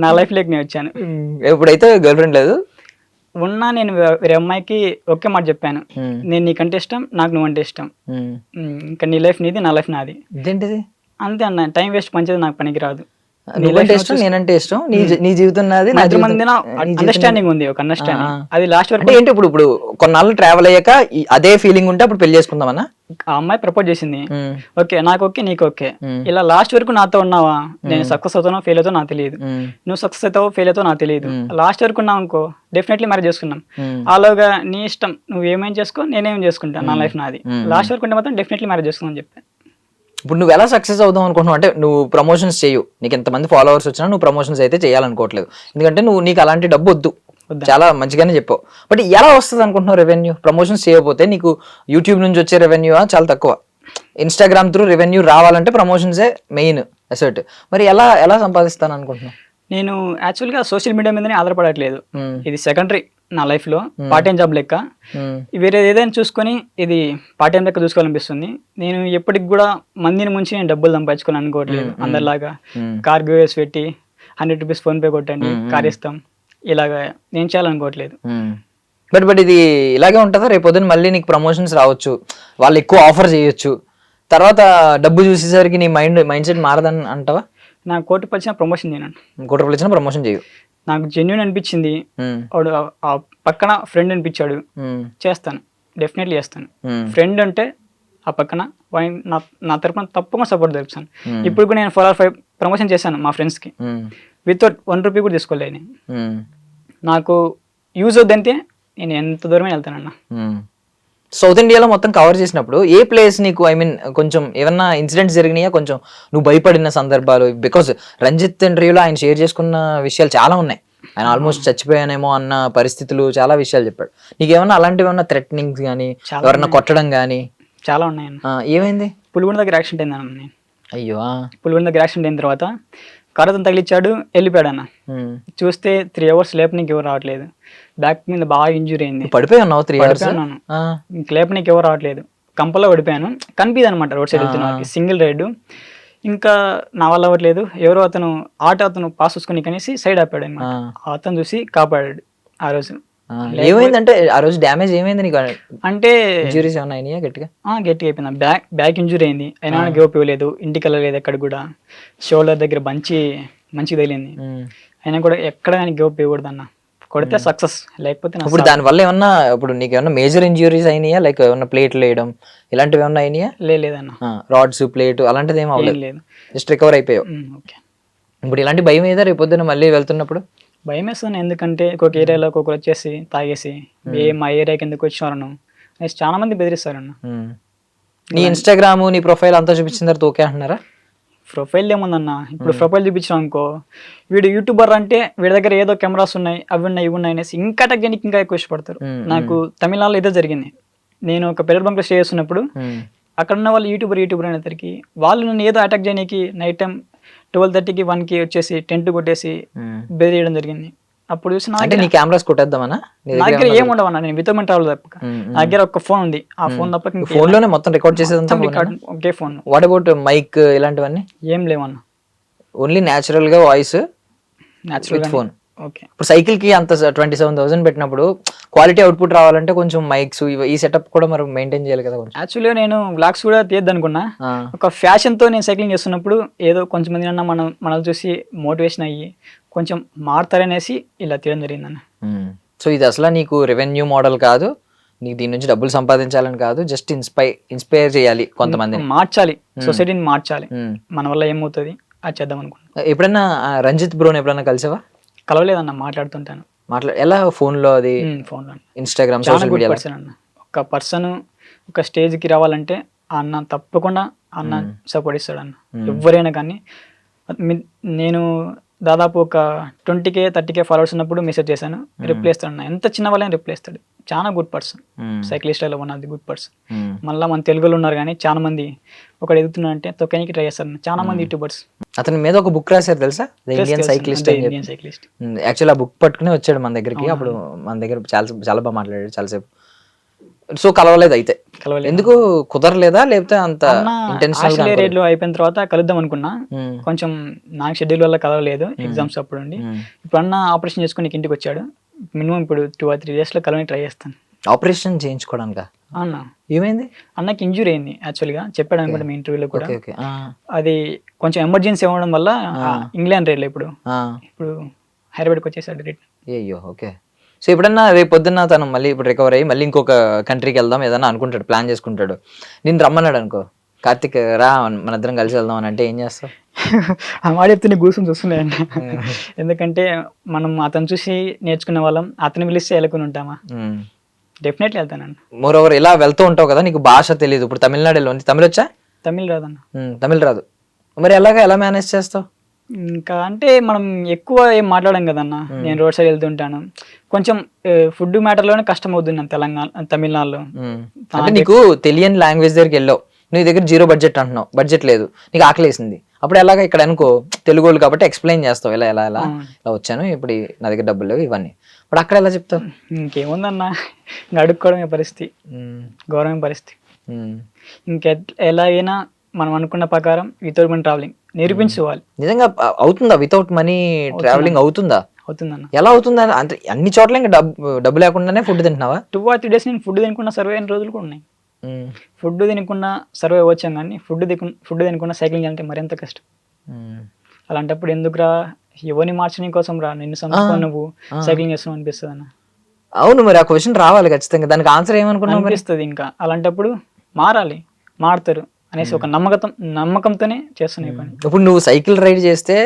నా లైఫ్ లోకి నేను వచ్చాను. ఎప్పుడైతే గర్ల్ ఫ్రెండ్ లేదు ఉన్నా, నేను వేరే అమ్మాయికి ఒకే మాట చెప్పాను, నేను నీకంటే ఇష్టం, నాకు నువ్వంటే ఇష్టం, ఇంకా నీ లైఫ్ నీది, నా లైఫ్ నాది. ఇదేంటిది? అంతే అన్న, టైం వేస్ట్ పంచేది నాకు పనికి రాదు. నువ్వంటే ఇష్టం, నేనంటే ఇష్టం, నీ జీవితం నాది. అండర్స్టాండింగ్ ఉంది, ఒక అండర్స్టాండింగ్, అది లాస్ట్ వరకు. ఏంటి ఇప్పుడు కొన్నాళ్ళు ట్రావెల్ అయ్యాక అదే ఫీలింగ్ ఉంటే అప్పుడు పెళ్లి చేసుకుందామన్నా? ఆ అమ్మాయి ప్రపోజ్ చేసింది, ఓకే నాకు ఓకే నీకు ఓకే, ఇలా లాస్ట్ వరకు నాతో ఉన్నావా, నేను సక్సెస్ అవుతానో ఫెయిల్ అవుతానో నాకు తెలియదు, నువ్వు సక్సెస్ అవుతావో ఫెయిల్ అవుతావో నాకు తెలియదు, లాస్ట్ వరకు ఉన్నావు అనుకో డెఫినెట్లీ మ్యారేజ్ చేసుకున్నాం. అలాగా నీ ఇష్టం, నువ్వు ఏమేం చేసుకో, నేనేం చేసుకుంటాను, నా లైఫ్ నాది, లాస్ట్ వరకు ఉంటే మాత్రం డెఫినెట్లీ మ్యారేజ్ చేసుకుందాం అని చెప్పాను. ఇప్పుడు నువ్వు ఎలా సక్సెస్ అవుదాం అనుకుంటున్నావు? అంటే నువ్వు ప్రమోషన్స్ చేయు, నీకు ఎంతమంది ఫాలోవర్స్ వచ్చినా నువ్వు ప్రమోషన్స్ అయితే చేయాలనుకోవట్లేదు, ఎందుకంటే నీకు అలాంటి డబ్బు వద్దు, చాలా మంచిగానే చెప్పావు. బట్ ఎలా వస్తుంది అనుకుంటున్నావు రెవెన్యూ? ప్రమోషన్స్ చేయకపోతే నీకు యూట్యూబ్ నుంచి వచ్చే రెవెన్యూ చాలా తక్కువ, ఇన్స్టాగ్రామ్ త్రూ రెవెన్యూ రావాలంటే ప్రమోషన్సే మెయిన్ అసెట్. మరి ఎలా సంపాదిస్తాను అనుకుంటున్నావు? నేను యాక్చువల్గా సోషల్ మీడియా మీదనే ఆధారపడట్లేదు, ఇది సెకండరీ నా లైఫ్ లో, పార్ట్ టైం జాబ్ లెక్క. వేరే ఏదైనా చూసుకొని ఇది పార్ట్ టైం లెక్క చూసుకోవాలనిపిస్తుంది. నేను ఎప్పటికి కూడా మందిని ముంచి నేను డబ్బులు సంపాదించుకోవాలని అనుకోవట్లేదు, అందరిలాగా కార్ గివేస్ పెట్టి 100 రూపీస్ ఫోన్ పే కొట్టండి కార్ ఇస్తాం, ఇలాగా నేను చేయాలనుకోవట్లేదు. బట్ ఇది ఇలాగే ఉంటుందా? రేపు పొద్దున్న మళ్ళీ నీకు ప్రమోషన్స్ రావచ్చు, వాళ్ళు ఎక్కువ ఆఫర్ చేయొచ్చు, తర్వాత డబ్బు చూసేసరికి నీ మైండ్ సెట్ మారదని అంటావా? నాకు కోటి వచ్చిన ప్రమోషన్ చేయను, కోటి రూపాయలు ఇచ్చిన ప్రమోషన్ చేయు. నాకు జెన్యూన్ అనిపించింది, వాడు ఆ పక్కన ఫ్రెండ్ అనిపించాడు, చేస్తాను, డెఫినెట్లీ చేస్తాను. ఫ్రెండ్ అంటే ఆ పక్కన నా తరపున తప్పకుండా సపోర్ట్ తెలుపుతాను. ఇప్పుడు కూడా నేను 4 or 5 ప్రమోషన్ చేశాను మా ఫ్రెండ్స్ కి, వితౌట్ 1 రూపీ కూడా తీసుకోలేదు. నాకు యూజ్ అవుద్దంటే నేను ఎంత దూరమే వెళ్తానన్న. సౌత్ ఇండియాలో మొత్తం కవర్ చేసినప్పుడు ఏ ప్లేస్ నీకు ఐ మీన్ కొంచెం ఏమన్నా ఇన్సిడెంట్స్ జరిగినాయా, కొంచెం నువ్వు భయపడిన సందర్భాలు? బికాస్ రంజిత్ ఇంటర్వ్యూలో ఆయన షేర్ చేసుకున్న విషయాలు చాలా ఉన్నాయి. ఆయన ఆల్మోస్ట్ చచ్చిపోయానేమో అన్న పరిస్థితులు చాలా విషయాలు చెప్పాడు. నీకేమన్నా అలాంటివి ఏమన్నా థ్రెటనింగ్స్ కానీ, ఎవరన్నా కొట్టడం కానీ? చాలా ఉన్నాయన్న. ఏమైంది? పులిగొండ దగ్గర యాక్సిడెంట్ అయిందన్న. నేను అయ్యో. పులిగొండ దగ్గర యాక్సిడెంట్ అయిన తర్వాత కరతం తగిలిచ్చాడు, వెళ్ళిపోయాడు అన్న. చూస్తే 3 hours లేపనీకి ఎవరు రావట్లేదు. బ్యాక్ మీద బాగా ఇంజురీ అయింది. పడిపోయి ఉన్నావు 3 hours? లేపనీకి ఎవరు రావట్లేదు. కంపల్లో పడిపోయాను. కనిపిది అనమాట రోడ్ సైడ్ వెళ్తున్నా, సింగిల్ రైడ్. ఇంకా నా వల్ల అవ్వట్లేదు. ఎవరో అతను పాస్ చూసుకుని కనేసి సైడ్ ఆపాడు అనమాట. అతను చూసి కాపాడాడు ఆ రోజు. ఏమైందంటే ఆ రోజు డ్యామేజ్ ఏమైంది నీకు? అంటే ఇంజురీస్ ఏమైనా అయినాయా గట్టిగా? గట్టిగా అయిపోయింది. బ్యాక్ ఇంజురీ అయింది. అయినా గివ్ ఇవ్వలేదు, ఇంటికి వెళ్ళలేదు. ఎక్కడ కూడా షోల్డర్ దగ్గర మంచి తగిలింది. అయినా కూడా ఎక్కడ కానీ గివ్ ఇవ్వకూడదు అన్న. కొడితే సక్సెస్, లేకపోతే ఇప్పుడు దాని వల్ల ఏమన్నా ఇప్పుడు నీకు ఏమన్నా మేజర్ ఇంజురీస్ అయినాయా? లైక్ ఏమన్నా ప్లేట్లు వేయడం ఇలాంటివి ఏమన్నా అయినాయా? లేదన్న. రాడ్స్ ప్లేట్ అలాంటిది ఏమో లేదు, జస్ట్ రికవర్ అయిపోయావు. ఓకే. ఇప్పుడు ఇలాంటి భయం ఏదా రేపు పొద్దున మళ్ళీ వెళ్తున్నప్పుడు? భయం వేస్తాను. ఎందుకంటే ఒక్కొక్క ఏరియాలో ఒక్కొక్కరు వచ్చేసి తాగేసి మా ఏరియాకి ఎందుకు వచ్చినారను చాలా మంది బెదిరిస్తారన్న. నీ ఇన్స్టాగ్రామ్ నీ ప్రొఫైల్ అంతా చూపించిన తర్వాత ఓకే అంటున్నారా? ప్రొఫైల్ ఏముందన్న, ఇప్పుడు ప్రొఫైల్ చూపించాం అనుకో, వీడు యూట్యూబర్ అంటే వీడి దగ్గర ఏదో కెమెరాస్ ఉన్నాయి, అవి ఉన్నాయి, ఇవి ఉన్నాయి అనేసి ఇంకా తగ్గడానికి ఇంకా ఎక్కువ ఇష్టపడతారు. నాకు తమిళనాడులో ఇదే జరిగింది. నేను ఒక పెట్రోల్ బంక్ లో స్టే చేస్తున్నప్పుడు అక్కడ ఉన్న వాళ్ళు యూట్యూబర్ అనేసరికి వాళ్ళు నన్ను ఏదో అటాక్ చేయడానికి నైట్ టైం 12:30కి 1కి వచ్చేసి టెంట్ కొట్టేసి బెదిరియడం జరిగింది. అప్పుడు చూసి అంటే నీ కెమెరాస్ కొట్టేద్దామనా? నా దగ్గర ఏం ఉండవన్నా, నేను వితౌట్ ట్రావెల్ తప్ప. నా దగ్గర ఒక ఫోన్ ఉంది, ఆ ఫోన్ తప్ప ఫోన్ లోనే మొత్తం రికార్డ్ చేసేదంతా ఒకే ఫోన్. వాట్ అబౌట్ మైక్ ఇలాంటివన్నీ? ఏం లేవన్న, ఓన్లీ న్యాచురల్ గా వాయిస్ విత్ ఫోన్. ఓకే. ఇప్పుడు సైకిల్ కి అంత 27,000 పెట్టినప్పుడు క్వాలిటీ అవుట్పుట్ రావాలంటే కొంచెం మైక్స్ ఈ సెటప్ కూడా మరి మెయింటైన్ చేయాలి కదా. యాక్చువల్గా నేను వ్లాగ్స్ కూడా తీయద్దు అనుకున్నా. ఒక ఫ్యాషన్ తో నేను సైక్లింగ్ చేస్తున్నప్పుడు ఏదో కొంచెం మంది అన్న మనల్ని చూసి మోటివేషన్ అయ్యి కొంచెం మారుతారనేసి ఇలా తీయడం జరిగిందన్న. సో ఇది అసలు నీకు రెవెన్యూ మోడల్ కాదు, నీకు దీని నుంచి డబ్బులు సంపాదించాలని కాదు, జస్ట్ ఇన్స్పైర్ చేయాలి, కొంతమందిని మార్చాలి, సొసైటీని మార్చాలి. మన వల్ల ఏమవుతుంది అది చేద్దాం అనుకున్నా. ఎప్పుడైనా రంజిత్ బ్రోని ఎప్పుడైనా కలిసావా? కలవలేదన్న, మాట్లాడుతుంటాను. ఎలా? ఫోన్ లో? అది ఫోన్ లో, ఇన్స్టాగ్రామ్, చాలా గుడ్ పర్సన్ అన్న. ఒక పర్సన్ ఒక స్టేజ్ కి రావాలంటే అన్న తప్పకుండా అన్న సపోర్ట్ ఇస్తాడు అన్న, ఎవరైనా కానీ. నేను దాదాపు ఒక 20K 30K ఫాలోవర్స్ ఉన్నప్పుడు మెసేజ్ చేశాను, రిప్లై ఇస్తాడు అన్న. ఎంత చిన్న వాళ్ళని రిప్లై ఇస్తాడు. చాలా గుడ్ పర్సన్, సైక్లిస్ట్ లో ఉన్నది గుడ్ పర్సన్. మళ్ళీ మన తెలుగులో ఉన్నారు కానీ చాలా మంది ఒకటి ఎదుగుతున్నా అంటే తొక్కనికి ట్రై చేస్తారు చాలా మంది యూట్యూబర్స్. అతని మీద ఒక బుక్ రాశారు తెలుసా, ఇండియన్ సైక్లిస్ట్. యాక్చువల్ ఆ బుక్ పట్టుకుని వచ్చాడు మన దగ్గరికి. అప్పుడు మన దగ్గర చాలా బాగా మాట్లాడాడు చాలాసేపు. సో కలవలేదు అయితే? ఎందుకు కుదరలేదా, లేకపోతే అంత ఇంటెన్షనల్ రేట్ లో అయిపోయిన తర్వాత కలుద్దాం అనుకున్నా. కొంచెం నాకు షెడ్యూల్ వల్ల కలవలేదు, ఎగ్జామ్స్ అప్పుడు ఉండి. ఇప్పుడు అన్న ఆపరేషన్ చేసుకుని ఇంటికి వచ్చాడు. మినిమం ఇప్పుడు 2 or 3 days లో కలవని ట్రై చేస్తాను. ఆపరేషన్ చేయించుకోవడానికి? అన్న ఏమైంది? అన్నకి ఇంజురీ అయింది యాక్చువల్ గా, చెప్పాడు అనుకుంటా మీ ఇంటర్వ్యూలో కూడా. అది కొంచెం ఎమర్జెన్సీ అవ్వడం వల్ల ఇంగ్లాండ్ రేట్ లో ఇప్పుడు హైదరాబాద్కి వచ్చేసాడు రిటర్న్. అయ్యో, ఓకే. సో ఎప్పుడన్నా రేపు పొద్దున్న తను మళ్ళీ ఇప్పుడు రికవర్ అయ్యి మళ్ళీ ఇంకొక కంట్రీకి వెళ్దాం ఏదన్నా అనుకుంటాడు, ప్లాన్ చేసుకుంటాడు, నేను రమ్మన్నాడు అనుకో, కార్తిక్ రా మన ఇద్దరం కలిసి వెళ్దాం అని అంటే ఏం చేస్తావు? ఆ మాట చెప్తే కూర్చొని చూస్తున్నాయండి. ఎందుకంటే మనం అతను చూసి నేర్చుకునే వాళ్ళం, అతను పిలిస్తే వెళ్ళకుని ఉంటామా? డెఫినెట్లీ వెళ్తానండి. మోర్ ఓవర్ ఇలా వెళ్తూ ఉంటావు కదా, నీకు భాష తెలియదు. ఇప్పుడు తమిళనాడులో తమిళ వచ్చా? తమిళ రాదన్న. తమిళ రాదు, మరి ఎలా మేనేజ్ చేస్తావు? ఇంకా అంటే మనం ఎక్కువ ఏం మాట్లాడాం కదన్న. నేను రోడ్ సైడ్ వెళ్తుంటాను, కొంచెం ఫుడ్ మ్యాటర్ లోనే కష్టం అవుతుంది తమిళనాడులో. అంటే నీకు తెలియని లాంగ్వేజ్ దగ్గరికి వెళ్ళావు, నీ దగ్గర 0 బడ్జెట్ అంటున్నావు, బడ్జెట్ లేదు, నీకు ఆకలేసింది, అప్పుడు ఎలాగా ఇక్కడ అనుకో తెలుగు వాళ్ళు కాబట్టి ఎక్స్ప్లెయిన్ చేస్తావు, ఇలా వచ్చాను, ఇప్పుడు నా దగ్గర డబ్బులు లేవు ఇవన్నీ. ఇప్పుడు అక్కడ ఎలా చెప్తావు? ఇంకేముందన్న, ఇంకా అడుక్కోవడమే పరిస్థితి, గౌరవమే పరిస్థితి. ఎలాగైనా మనం అనుకున్న ప్రకారం వితౌట్ మనీ ట్రావెలింగ్ నేర్పించుకోవాలి. నిజంగా అవుతుందా? వితౌట్ మనీ ట్రావెలింగ్ అవుతుందా? అవుతుందన్న. ఎలా అవుతుందా? అంటే అన్ని చోట్ల ఇంకా డబ్బు లేకుండానే ఫుడ్ తింటున్నావా? 2 or 3 days నేను ఫుడ్ తినకుండా సర్వే అయిన రోజులు కూడా ఉన్నాయి. ఫుడ్ తినకుండా సర్వే వచ్చాం కానీ ఫుడ్ తినకుండా సైక్లింగ్ అంటే మరింత కష్టం. అలాంటప్పుడు ఎందుకురా, ఎవరిని మార్చడం కోసం రా, నిన్ను సంపాదించుకొని నువ్వు సైక్లింగ్ చేస్తావు అనిపిస్తుంది అన్న. అవును, మరి ఆ క్వశ్చన్ రావాలి ఖచ్చితంగా, దానికి ఆన్సర్ ఏమనుకున్నావు? అనిపిస్తుంది. ఇంకా అలాంటప్పుడు మారుతారు అనేసి ఒక నమ్మకంతోనే చేస్తున్నాయి పని. ఇప్పుడు నువ్వు సైకిల్ రైడ్ చేస్తే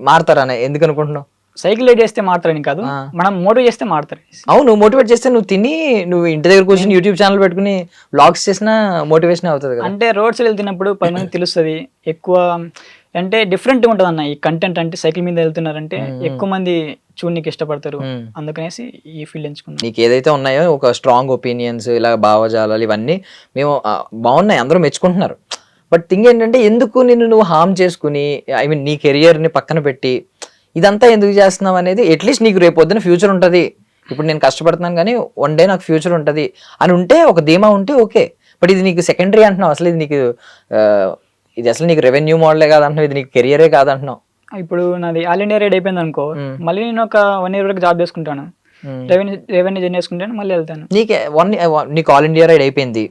మారుతారా ఎందుకు అనుకుంటున్నావు? సైకిల్ రైడ్ చేస్తే మారుతారని కాదు, మనం మోటివేట్ చేస్తే మారుతారు. అవును, మోటివేట్ చేస్తే నువ్వు తిని నువ్వు ఇంటి దగ్గర కూర్చొని యూట్యూబ్ ఛానల్ పెట్టుకుని వ్లాగ్స్ చేసినా మోటివేషన్ అవుతుంది కదా. అంటే రోడ్స్ వెళ్తున్నప్పుడు 10 మంది తెలుస్తుంది, ఎక్కువ అంటే డిఫరెంట్ ఉంటుంది అన్న ఈ కంటెంట్. అంటే సైకిల్ మీద వెళ్తున్నారంటే ఎక్కువ మంది చూడడానికి ఇష్టపడతారు, అందుకనేసి ఈ ఫీల్డ్ ఎంచుకున్నాను. నీకు ఏదైతే ఉన్నాయో ఒక స్ట్రాంగ్ ఒపీనియన్స్, ఇలా భావజాలాలు ఇవన్నీ మేము బాగున్నాయి, అందరూ మెచ్చుకుంటున్నారు. బట్ థింగ్ ఏంటంటే ఎందుకు నువ్వు హార్మ్ చేసుకుని, ఐ మీన్ నీ కెరియర్ని పక్కన పెట్టి ఇదంతా ఎందుకు చేస్తున్నావు అనేది, అట్లీస్ట్ నీకు రేపు పొద్దున ఫ్యూచర్ ఉంటుంది. ఇప్పుడు నేను కష్టపడుతున్నాను కానీ వన్ డే నాకు ఫ్యూచర్ ఉంటుంది అని ఉంటే, ఒక ధీమా ఉంటే ఓకే. బట్ ఇది నీకు సెకండరీ అంటున్నావు, అసలు ఇది నీకు ఇది అసలు నీకు రెవెన్యూ మోడలే కాదంటున్నావు, ఇది నీకు కెరియరే కాదంటున్నావు. ఇప్పుడు నాది ఆల్ ఇండియా రైడ్ అయిపోయింది అనుకో, మళ్ళీ నేను ఒక 1 year వరకు జాబ్ చేసుకుంటాను, రెవెన్యూ జర్నీ చేసుకుంటాను, మళ్ళీ వెళ్తాను. నీకు ఆల్ ఇండియా రైడ్ అయిపోయింది,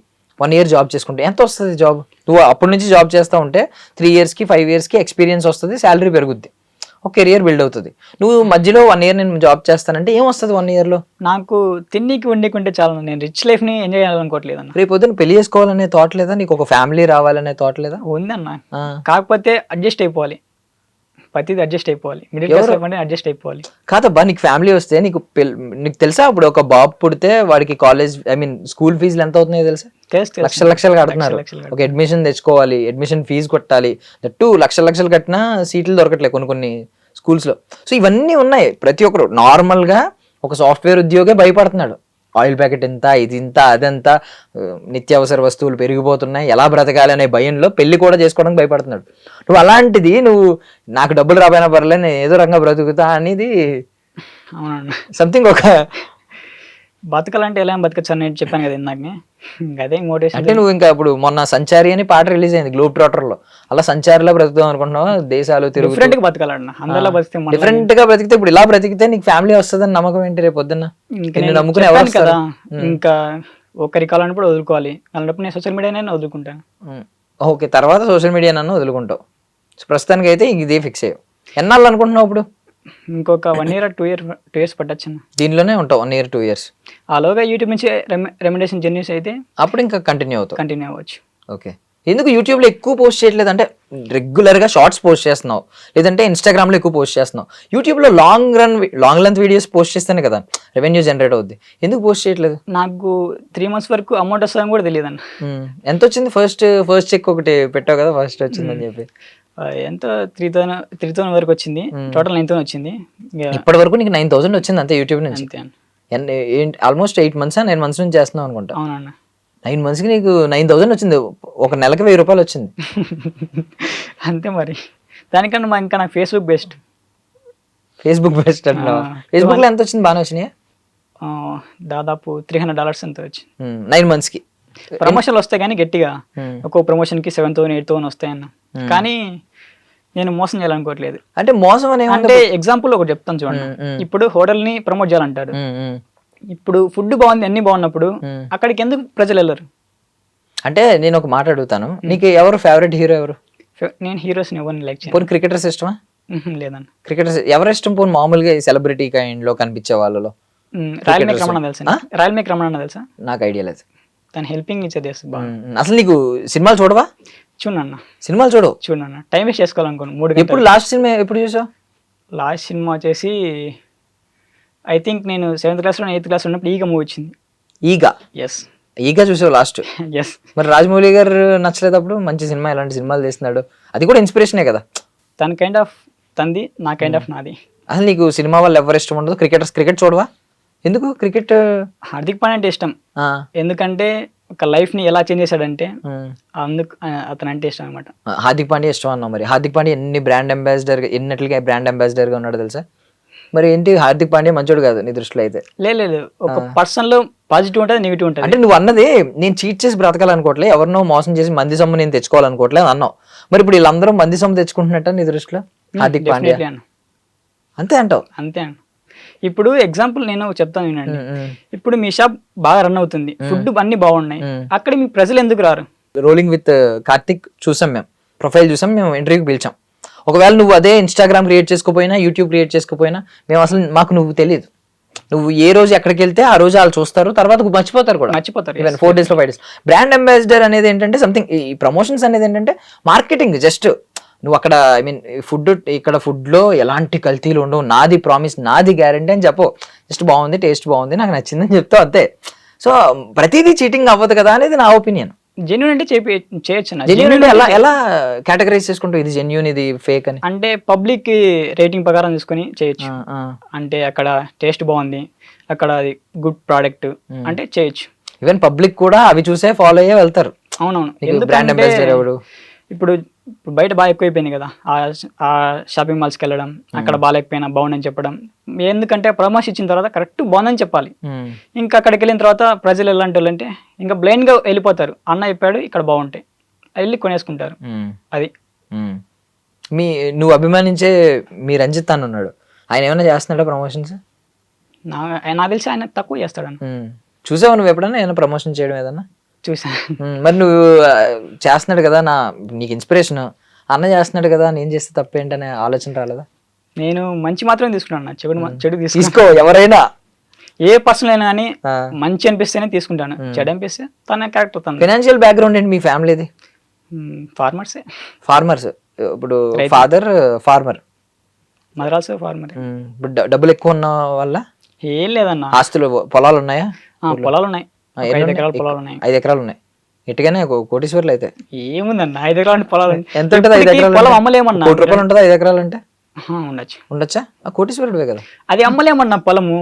1 year జాబ్ చేసుకుంటే ఎంత వస్తుంది జాబ్? నువ్వు అప్పటి నుంచి జాబ్ చేస్తూ ఉంటే 3 yearsకి 5 yearsకి ఎక్స్పీరియన్స్ వస్తుంది, శాలరీ పెరుగుద్ది, ఒక కెరియర్ బిల్డ్ అవుతుంది. నువ్వు మధ్యలో 1 year నేను జాబ్ చేస్తానంటే ఏం వస్తుంది 1 yearలో? నాకు తిన్నీకి వండుకుంటే చాలా, నేను రిచ్ లైఫ్ని ఎంజాయ్ చేయాలనుకోవట్లేదు అన్న. రేపు పొద్దున్న పెళ్లి చేసుకోవాలనే థాట్ లేదా నీకు? ఒక ఫ్యామిలీ రావాలనే థాట్ లేదా? ఉందన్న, కాకపోతే అడ్జస్ట్ అయిపోవాలి, ప్రతిదీ అడ్జస్ట్ అయిపోవాలి, మిడిల్ క్లాస్ లైఫ్ అంటే అడ్జస్ట్ అయిపోవాలి. కాదబ్బా, నీకు ఫ్యామిలీ వస్తే నీకు తెలుసా ఇప్పుడు ఒక బాబు పుడితే వాడికి కాలేజ్ ఐ మీన్ స్కూల్ ఫీజులు ఎంత అవుతున్నాయో తెలుసా? లక్షలు కడుతున్నారు. ఒక అడ్మిషన్ తెచ్చుకోవాలి, అడ్మిషన్ ఫీజు కొట్టాలి, దట్టు లక్షలు కట్టినా సీట్లు దొరకట్లేదు కొన్ని స్కూల్స్ లో. సో ఇవన్నీ ఉన్నాయి. ప్రతి ఒక్కరు నార్మల్ గా ఒక సాఫ్ట్వేర్ ఉద్యోగే భయపడుతున్నాడు, ఆయిల్ ప్యాకెట్ ఎంత, ఇది ఇంత, అదంతా, నిత్యావసర వస్తువులు పెరిగిపోతున్నాయి, ఎలా బ్రతకాలి అనే భయంలో పెళ్లి కూడా చేసుకోవడానికి భయపడుతున్నాడు. నువ్వు అలాంటిది నువ్వు నాకు డబ్బులు రాబోయినా పర్లేదు నేను ఏదో రకంగా బ్రతుకుతా అనేది సంథింగ్ ఒక బతకాలంటే ఎలా బతకచ్చు అని చెప్పాను కదా ఇందాకనే, అదే మోటివేషన్. అంటే నువ్వు ఇంకా ఇప్పుడు మొన్న సంచారి అని పాట రిలీజ్ అయింది గ్లోబ్ ట్రాటర్ లో, అలా సంచారిలో బ్రతుకుతాం అనుకుంటున్నావా? దేశాలు తిరుగు డిఫరెంట్ గా బతకాలన్న, అందరిలో బతికితే డిఫరెంట్ గా బ్రతికితే ఇప్పుడు ఇలా బ్రతికితే నీకు ఫ్యామిలీ వస్తుందని నమ్మకం ఏంటి రేపు పొద్దున్న? నమ్ముకునే ఎవరు కదా, ఇంకా ఒకరి కాలాన్ని కూడా వదులుకోవాలి, అలాంటప్పుడు నేను సోషల్ మీడియానే వదులుకుంటాను. ఓకే, తర్వాత సోషల్ మీడియా నన్ను వదులుకుంటావు. ప్రస్తుతానికి అయితే ఇదే ఫిక్స్ అయ్యావు. ఎన్నాళ్ళు అనుకుంటున్నావు ఇప్పుడు? ఇంకొక 1 year 2 years పట్టచ్చు. దీనిలోనే ఉంటావు 1 year 2 years. అలాగా యూట్యూబ్ నుంచి రెమ్యునరేషన్ జర్నీస్ అయితే అప్పుడు ఇంకా కంటిన్యూ అవ్వచ్చు. ఓకే, ఎందుకు యూట్యూబ్లో ఎక్కువ పోస్ట్ చేయట్లేదు? అంటే రెగ్యులర్గా షార్ట్స్ పోస్ట్ చేస్తున్నావు, లేదంటే ఇన్స్టాగ్రామ్లో ఎక్కువ పోస్ట్ చేస్తున్నావు. యూట్యూబ్లో లాంగ్ లెంత్ వీడియోస్ పోస్ట్ చేస్తేనే కదా రెవెన్యూ జనరేట్ అవుద్ది, ఎందుకు పోస్ట్ చేయట్లేదు? నాకు 3 months వరకు అమౌంట్ వస్తుందని కూడా తెలియదు అన్న. ఎంత వచ్చింది? ఫస్ట్ చెక్ ఒకటి పెట్టావు కదా, ఫస్ట్ వచ్చిందని చెప్పి. ఎంత 3,000 వరకు వచ్చింది, టోటల్ 9,000 వచ్చింది. ఇప్పటి వరకు నీకు 9,000 వచ్చింది అంతే యూట్యూబ్ నుంచి? ఆల్మోస్ట్ 8 months 9 months నుంచి చేస్తున్నావు అనుకుంటా. అవునన్నా, 9 monthsకి నీకు 9,000 వచ్చింది, ఒక నెలకి 1,000 రూపాయలు వచ్చింది. అంతే మరి, దానికన్నా ఇంకా నాకు ఫేస్బుక్ బెస్ట్. ఫేస్బుక్ బెస్ట్ అంటే ఫేస్బుక్ లో ఎంత వచ్చింది? బాగానే వచ్చినాయి, దాదాపు $300 ఎంత వచ్చింది 9 monthsకి. ప్రమోషన్లు వస్తాయి కానీ గట్టిగా ఒక్కో ప్రమోషన్ కి 7,000 8,000 వస్తాయన్న. కానీ నేను మోసం చేయాలనుకోవట్లేదు. అంటే మోసం అంటే ఎగ్జాంపుల్ ఒకటి చెప్తాను చూడండి, ఇప్పుడు హోటల్ ని ప్రమోట్ చేయాలంటాడు, ఇప్పుడు ఫుడ్ బాగుంది అన్ని బాగున్నప్పుడు అక్కడికి ఎందుకు ప్రజలు వెళ్ళరు? అంటే నేను ఒక మాట అడుగుతాను, నీకు ఎవరు ఫేవరెట్ హీరో ఎవరు? నేను హీరోస్ ఎవరిని లైక్ చేయను. క్రికెటర్స్ ఇష్టమా? లేదన్న. క్రికెటర్స్ ఎవరు ఇష్టం? పోనీ మామూలుగా సెలబ్రిటీ కైండ్ లో కనిపించే వాళ్ళలో రాయల్ మేక్ రమణ తెలుసా? రాయల్ మేక్ రమణ తెలుసా? నాకు ఐడియా లేదు. తను హెల్పింగ్ నేచర్ చేస్తుంది బాగా. అసలు నీకు సినిమాలు చూడవా? చూడన్న. సినిమాలు చూడన్న, టైం వేస్ట్ చేసుకోవాలనుకోను 3 గంటలు. ఎప్పుడు లాస్ట్ సినిమా ఎప్పుడు చూసావు? లాస్ట్ సినిమా వచ్చేసి ఐ థింక్ నేను 7th class 8th class ఉన్నప్పుడు ఈగ మూవీ వచ్చింది. ఈగ చూసావు లాస్ట్? ఎస్. మరి రాజమౌళి గారు నచ్చలేదు అప్పుడు? మంచి సినిమా, ఎలాంటి సినిమాలు తీస్తున్నాడు, అది కూడా ఇన్స్పిరేషనే కదా. తన కైండ్ ఆఫ్ తంది, నా కైండ్ ఆఫ్ నాది. అసలు నీకు సినిమా వాళ్ళు ఎవరు ఇష్టం ఉండదు? క్రికెట్ చూడవా? ఎందుకు? క్రికెట్ హార్దిక్ పాండ్యా అంటే ఇష్టం, ఎందుకంటే ఒక లైఫ్ ని ఎలా చేంజ్ చేశాడంటే అందుకు అతను అంటే ఇష్టం అనమాట. హార్దిక్ పాండ్యా ఇష్టం అన్నావు, మరి హార్దిక్ పాండ్యా ఎన్నిట్లుగా బ్రాండ్ అంబాసిడర్ గా ఉన్నాడు తెలుసా? మరి ఏంటి హార్దిక్ పాండ్యా మంచోడు కాదు నీ దృష్టిలో అయితే? లేదు, ఒక పర్సన్ లో పాజిటివ్ ఉంటుంది, నెగిటివ్ ఉంటుంది. అంటే నువ్వు అన్నది నేను చీట్ చేసి బ్రతకాలనుకోవట్లే, ఎవరినో మోసం చేసి మంది సొమ్ము నేను తెచ్చుకోవాలనుకోవట్లేదు అన్నావు. మరి ఇప్పుడు వీళ్ళందరూ మంది సొమ్ము తెచ్చుకుంటున్నట్ట నీ దృష్టిలో హార్దిక్ పాండ్యా? అంతే అంటావు? అంతే అన్న. ఇప్పుడు ఎగ్జాంపుల్ నేను చెప్తాను వినండి, ఇప్పుడు మీ షాప్ బాగా రన్ అవుతుంది, ఫుడ్ అన్ని బాగున్నాయి, అక్కడ మీ ప్రజలు ఎందుకు రారు? రోలింగ్ విత్ కార్తిక్ చూసాం, మేము ప్రొఫైల్ చూసాం, మేము ఇంటర్వ్యూకి పిలిచాం. ఒకవేళ నువ్వు అదే ఇన్స్టాగ్రామ్ క్రియేట్ చేసుకోపోయినా, యూట్యూబ్ క్రియేట్ చేసుకోపోయినా, మేము అసలు మాకు నువ్వు తెలియదు. నువ్వు ఏ రోజు ఎక్కడికి వెళ్తే ఆ రోజు వాళ్ళు చూస్తారు, తర్వాత మర్చిపోతారు కూడా. 4 days లో 5 days. బ్రాండ్ అంబాసిడర్ అనేది ఏంటంటే సంథింగ్, ఈ ప్రమోషన్స్ అనేది ఏంటంటే మార్కెటింగ్, జస్ట్ నువ్వు అక్కడ ఐ మీన్ ఇక్కడ ఫుడ్లో ఎలాంటి కల్తీలు ఉండవు, నాది ప్రామిస్, నాది గ్యారంటీ అని చెప్పు. జస్ట్ బాగుంది, టేస్ట్ బాగుంది, నాకు నచ్చిందని చెప్తావు అంతే. సో ప్రతిదీ చీటింగ్ అవ్వదు కదా అనేది నా ఒపీనియన్. జెన్యున్ అంటే చేయొచ్చు అన్న. జెన్యూన్ ఎలా ఎలా కేటగరైజ్ చేసుకుంటావు ఇది జెన్యూన్ ఇది ఫేక్ అని? అంటే పబ్లిక్ రేటింగ్ ప్రకారం తీసుకొని చేయొచ్చు. అంటే అక్కడ టేస్ట్ బాగుంది, అక్కడ అది గుడ్ ప్రోడక్ట్ అంటే చేయొచ్చు. ఈవెన్ పబ్లిక్ కూడా అవి చూసే ఫాలో అయ్యే వెళ్తారు. అవునవును. బ్రాండ్ అంబాసిడర్ ఎవడు? ఇప్పుడు బయట బాగా ఎక్కువైపోయింది కదా, ఆ షాపింగ్ మాల్స్కి వెళ్ళడం, అక్కడ బాగాలేకపోయినా బాగుందని చెప్పడం. ఎందుకంటే ప్రమోషన్ ఇచ్చిన తర్వాత కరెక్ట్ బాగుందని చెప్పాలి. ఇంకా అక్కడికి వెళ్ళిన తర్వాత ప్రజలు ఎలాంటి వాళ్ళు అంటే ఇంకా బ్లైండ్గా వెళ్ళిపోతారు. అన్న చెప్పాడు ఇక్కడ బాగుంటాయి, వెళ్ళి కొనేసుకుంటారు. అది నువ్వు అభిమానించే మీ రంజిత్ అన్న ఉన్నాడు, ఆయన ఏమైనా చేస్తున్నాడా ప్రమోషన్స్? నాకు తెలిసి ఆయన తక్కువ చేస్తాడు. చూసావు నువ్వు ఎప్పుడన్నా ఏమైనా ప్రమోషన్ చేయడం ఏదన్నా? చూసాను. మరి నువ్వు చేస్తున్నాడు కదా, నీకు ఇన్స్పిరేషన్, అన్న చేస్తున్నాడు కదా, నేను చేస్తే తప్పేంటనే ఆలోచన రాలేదా? నేను మంచి మాత్రమే తీసుకున్నాను, చెడు తీసుకో. ఎవరైనా ఏ పర్సన్ అయినా కానీ మంచి అనిపిస్తేనే తీసుకుంటాను, చెడు అనిపిస్తే తన క్యారెక్టర్ తన. ఫైనాన్షియల్ బ్యాక్గ్రౌండ్ ఏంటి మీ ఫ్యామిలీది? ఫార్మర్సే. ఫార్మర్స్. ఇప్పుడు father farmer, mother also farmer. డబ్బులు ఎక్కువ ఉన్న వల్ల ఏం లేదన్న. ఆస్తులు పొలాలు ఉన్నాయా? పొలాలు ఉన్నాయి, 5 ఎకరాల పొలాలు ఉన్నాయి. 5 ఎకరాలు ఉన్నాయి. ఇటుగానే కోటీశ్వర్లు అయితే. ఏముందన్న 5 ఎకరాల పొలాలు ఎంత ఉంటుంది? 5 ఎకరాలు పొలం అమ్మలేమన్నా. ₹1 కోటి ఉంటుందా 5 ఎకరాలు అంటే? ఉండొచ్చా? కోటీశ్వరుడివే కదా. అది అమ్మలేమన్నా పొలము.